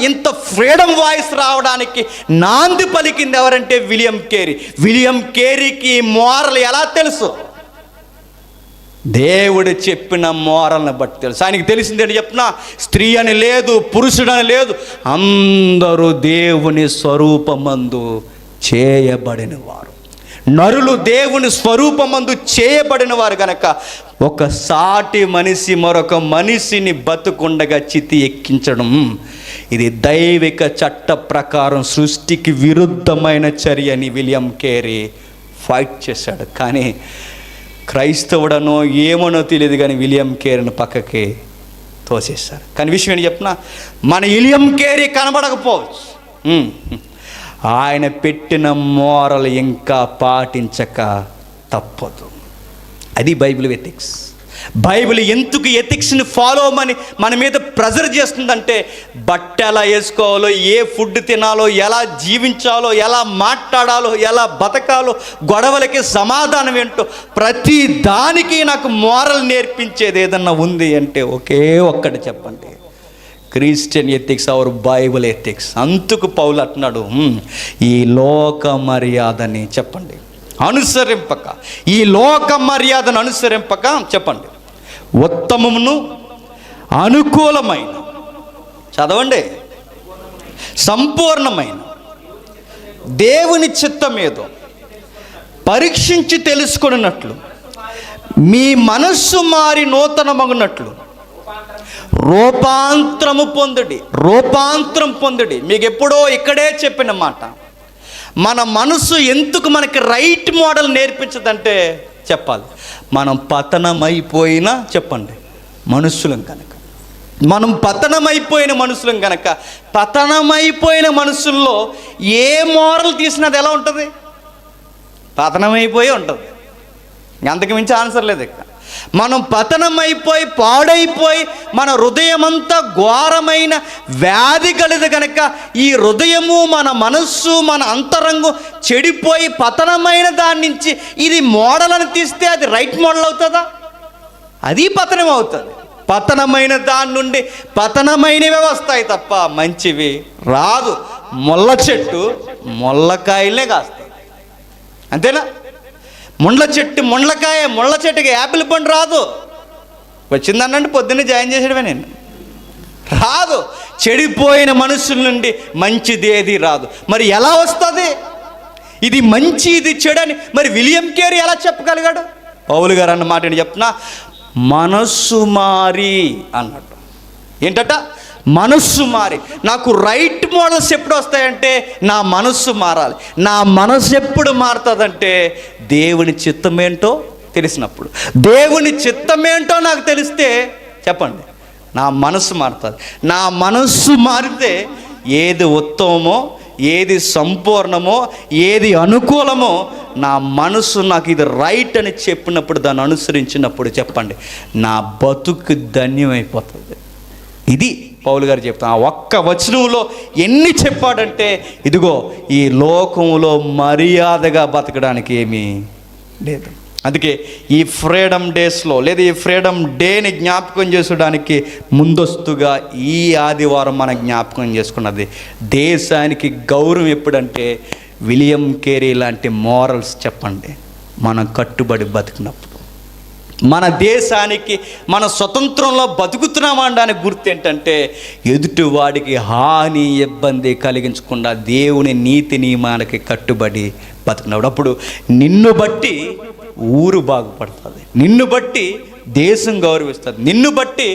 ఇంత ఫ్రీడమ్ వాయిస్ రావడానికి నాంది పలికింది ఎవరంటే విలియం కేరీ. విలియం కేరీకి మోరల్ ఎలా తెలుసు? దేవుడు చెప్పిన మోరల్ని బట్టి తెలుసు. ఆయనకి తెలిసింది ఏంటి చెప్పినా, స్త్రీ అని లేదు, పురుషుడు అని లేదు, అందరూ దేవుని స్వరూపమందు చేయబడిన వారు. నరులు దేవుని స్వరూపమందు చేయబడిన వారు గనక ఒక సాటి మనిషి మరొక మనిషిని బతుకుండగా చితి ఎక్కించడం, ఇది దైవిక చట్ట ప్రకారం సృష్టికి విరుద్ధమైన చర్య అని విలియం కేరీ ఫైట్ చేశాడు. కానీ క్రైస్తవుడనో ఏమనో తెలియదు కానీ విలియం కేరీని పక్కకి తోసేశారు. కానీ విషయం ఏంటి చెప్పిన, మన విలియం కేరీ కనబడకపోవచ్చు, ఆయన పెట్టిన మోరల్ ఇంకా పాటించక తప్పదు. అది బైబిల్ ఎథిక్స్. బైబిల్ ఎందుకు ఎథిక్స్ని ఫాలో అవ్వమని మన మీద ప్రెజర్ చేస్తుందంటే, బట్ట ఎలా వేసుకోవాలో, ఏ ఫుడ్ తినాలో, ఎలా జీవించాలో, ఎలా మాట్లాడాలో, ఎలా బతకాలో, గొడవలకి సమాధానం ఏంటో ప్రతి దానికి నాకు మోరల్ నేర్పించేది ఏదన్నా ఉంది అంటే ఒకే ఒక్కటి చెప్పండి, Christian ethics our Bible ethics. అందుకు పౌలు అంటున్నాడు, ఈ లోక మర్యాదని చెప్పండి అనుసరింపక, ఈ లోక మర్యాదను అనుసరింపక చెప్పండి, ఉత్తమమును అనుకూలమైన, చదవండి, సంపూర్ణమైన దేవుని చిత్తమేదో పరీక్షించి తెలుసుకున్నట్లు మీ మనస్సు మారి నూతనమగునట్లు రూపాంతరం పొందుడి. మీకు ఎప్పుడో ఇక్కడే చెప్పిన మాట. మన మనసు ఎందుకు మనకి రైట్ మోడల్ నేర్పించదంటే చెప్పాలి, మనం పతనమైపోయినా చెప్పండి మనుషులం కనుక, మనం పతనమైపోయిన మనుషులం కనుక, పతనమైపోయిన మనుషుల్లో ఏ మోరల్ తీసినది ఎలా ఉంటుంది, పతనమైపోయి ఉంటుంది. అంతకు మించి ఆన్సర్ లేదు ఇక్కడ. మనం పతనమైపోయి పాడైపోయి మన హృదయమంతా ఘోరమైన వ్యాధి కలిది కనుక, ఈ హృదయము మన మనస్సు మన అంతరంగం చెడిపోయి పతనమైన దాని నుంచి ఇది మోడల్ అని తీస్తే అది రైట్ మోడల్ అవుతుందా? అది పతనం అవుతుంది. పతనమైన దాని నుండి పతనమైనవే వస్తాయి తప్ప మంచివి రాదు. ముళ్ళ చెట్టు ముళ్ళకాయలే కాస్తాయి, అంతేనా? ముళ్ళ చెట్టుకి యాపిల్ పండు రాదు. వచ్చిందనంటే పొద్దున్నే జాయిన్ చేసేయడమే, నేను రాదు. చెడిపోయిన మనుషుల నుండి మంచిది ఏది రాదు. మరి ఎలా వస్తుంది? ఇది మంచి ఇది చెడు అని మరి విలియం కేరీ ఎలా చెప్పగలిగాడు? పౌలు గారు అన్న మాట ఏంటి చెప్పిన, మనస్సు మారి అన్నట్టు. ఏంటట? మనస్సు మారి. నాకు రైట్ మోడల్స్ ఎప్పుడు వస్తాయంటే నా మనస్సు మారాలి. నా మనస్సు ఎప్పుడు మారుతుందంటే దేవుని చిత్తమేంటో తెలిసినప్పుడు. దేవుని చిత్తమేంటో నాకు తెలిస్తే చెప్పండి నా మనస్సు మారుతుంది. నా మనస్సు మారితే ఏది ఉత్తమమో, ఏది సంపూర్ణమో, ఏది అనుకూలమో నా మనసు నాకు ఇది రైట్ అని చెప్పినప్పుడు, దాన్ని అనుసరించినప్పుడు చెప్పండి నా బతుకు ధన్యమైపోతుంది. ఇది పౌలు గారు చెప్తాను. ఆ ఒక్క వచనంలో ఎన్ని చెప్పాడంటే, ఇదిగో ఈ లోకంలో మర్యాదగా బతకడానికి ఏమీ లేదు. అందుకే ఈ ఫ్రీడమ్ డేస్లో లేదా ఈ ఫ్రీడమ్ డేని జ్ఞాపకం చేసుకోవడానికి ముందస్తుగా ఈ ఆదివారం మనం జ్ఞాపకం చేసుకున్నది దేశానికి గౌరవం ఎప్పుడంటే విలియం కేరీ లాంటి మోరల్స్ చెప్పండి మనం కట్టుబడి బతికినప్పుడు. మన దేశానికి మన స్వతంత్రంలో బతుకుతున్నామనడానికి గుర్తు ఏంటంటే ఎదుటివాడికి హాని ఇబ్బంది కలిగించకుండా దేవుని నీతి నియమాలకి కట్టుబడి బతుకున్నప్పుడు. అప్పుడు నిన్ను బట్టి ఊరు బాగుపడుతుంది, నిన్ను బట్టి దేశం గౌరవిస్తుంది, నిన్ను బట్టి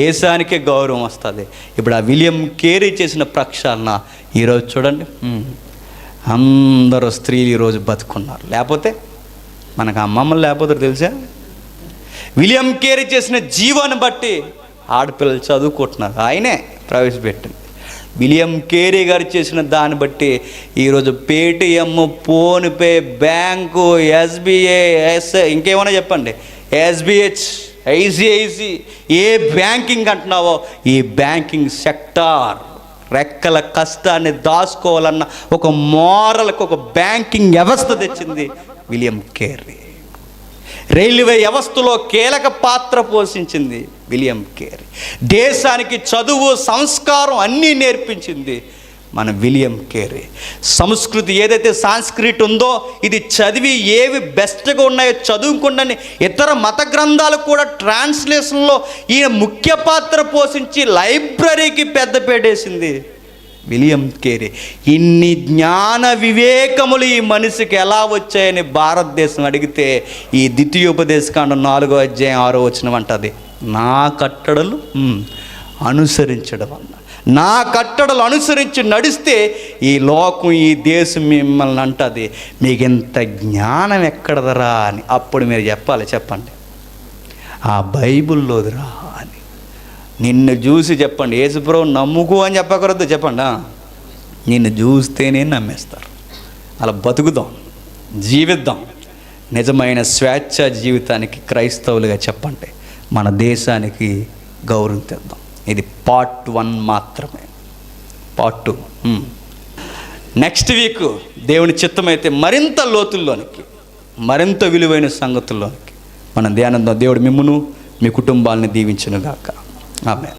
దేశానికే గౌరవం వస్తుంది. ఇప్పుడు ఆ విలియం కేరీ చేసిన ప్రక్షాళన ఈరోజు చూడండి, అందరూ స్త్రీలు ఈరోజు బతుకున్నారు. లేకపోతే మనకు అమ్మమ్మలు లేకపోతే తెలుసా, విలియం కేరీ చేసిన జీవాన్ని బట్టి ఆడపిల్లలు చదువుకుంటున్నారు. ఆయనే ప్రవేశపెట్టింది. విలియం కేరీ గారు చేసిన దాన్ని బట్టి ఈరోజు పేటిఎం, ఫోన్పే, బ్యాంకు, ఎస్బీఐ, ఇంకేమైనా చెప్పండి, ఎస్బిహెచ్, ఐసిఐసి, ఏ బ్యాంకింగ్ అంటున్నావో ఈ బ్యాంకింగ్ సెక్టార్ రెక్కల కష్టాన్ని దాచుకోవాలన్న ఒక మోరల్కి ఒక బ్యాంకింగ్ వ్యవస్థ తెచ్చింది విలియం కేరీ. రైల్వే వ్యవస్థలో కీలక పాత్ర పోషించింది విలియం కేరీ. దేశానికి చదువు, సంస్కారం అన్నీ నేర్పించింది మన విలియం కేరీ. సంస్కృతి ఏదైతే సాంస్క్రిట్ ఉందో ఇది చదివి ఏవి బెస్ట్గా ఉన్నాయో చదువుకుండని ఇతర మత గ్రంథాలు కూడా ట్రాన్స్లేషన్లో ఈయన ముఖ్య పాత్ర పోషించి లైబ్రరీకి పెద్దపేటేసింది విలియం కేరీ. ఇన్ని జ్ఞాన వివేకములు ఈ మనిషికి ఎలా వచ్చాయని భారతదేశం అడిగితే ఈ ద్వితీయోపదేశకాండం 4వ అధ్యాయం 6వ వచనం అంటది, నా కట్టడలు అనుసరించడం వల్ల, నా కట్టడలు అనుసరించి నడిస్తే ఈ లోకం ఈ దేశం మిమ్మల్ని అంటది మీకు ఇంత జ్ఞానం ఎక్కడదరా అని. అప్పుడు మీరు చెప్పండి ఆ బైబిల్లోదిరా అని. నిన్ను చూసి చెప్పండి, యేసుప్రభు నమ్ముకో అని చెప్పకూడదు, చెప్పండి నిన్ను చూస్తేనే నమ్మేస్తారు. అలా బతుకుదాం, జీవిద్దాం, నిజమైన స్వేచ్ఛ జీవితానికి క్రైస్తవులుగా చెప్పండి, మన దేశానికి గౌరవం తెద్దాం. ఇది పార్ట్ 1 మాత్రమే. పార్ట్ 2 నెక్స్ట్ వీక్ దేవుని చిత్తమైతే మరింత లోతుల్లోనికి, మరింత విలువైన సంగతుల్లోనికి మనం ధ్యానం. దేవుడు మిమ్మును మీ కుటుంబాలను దీవించునుగాక. ఆమేన్.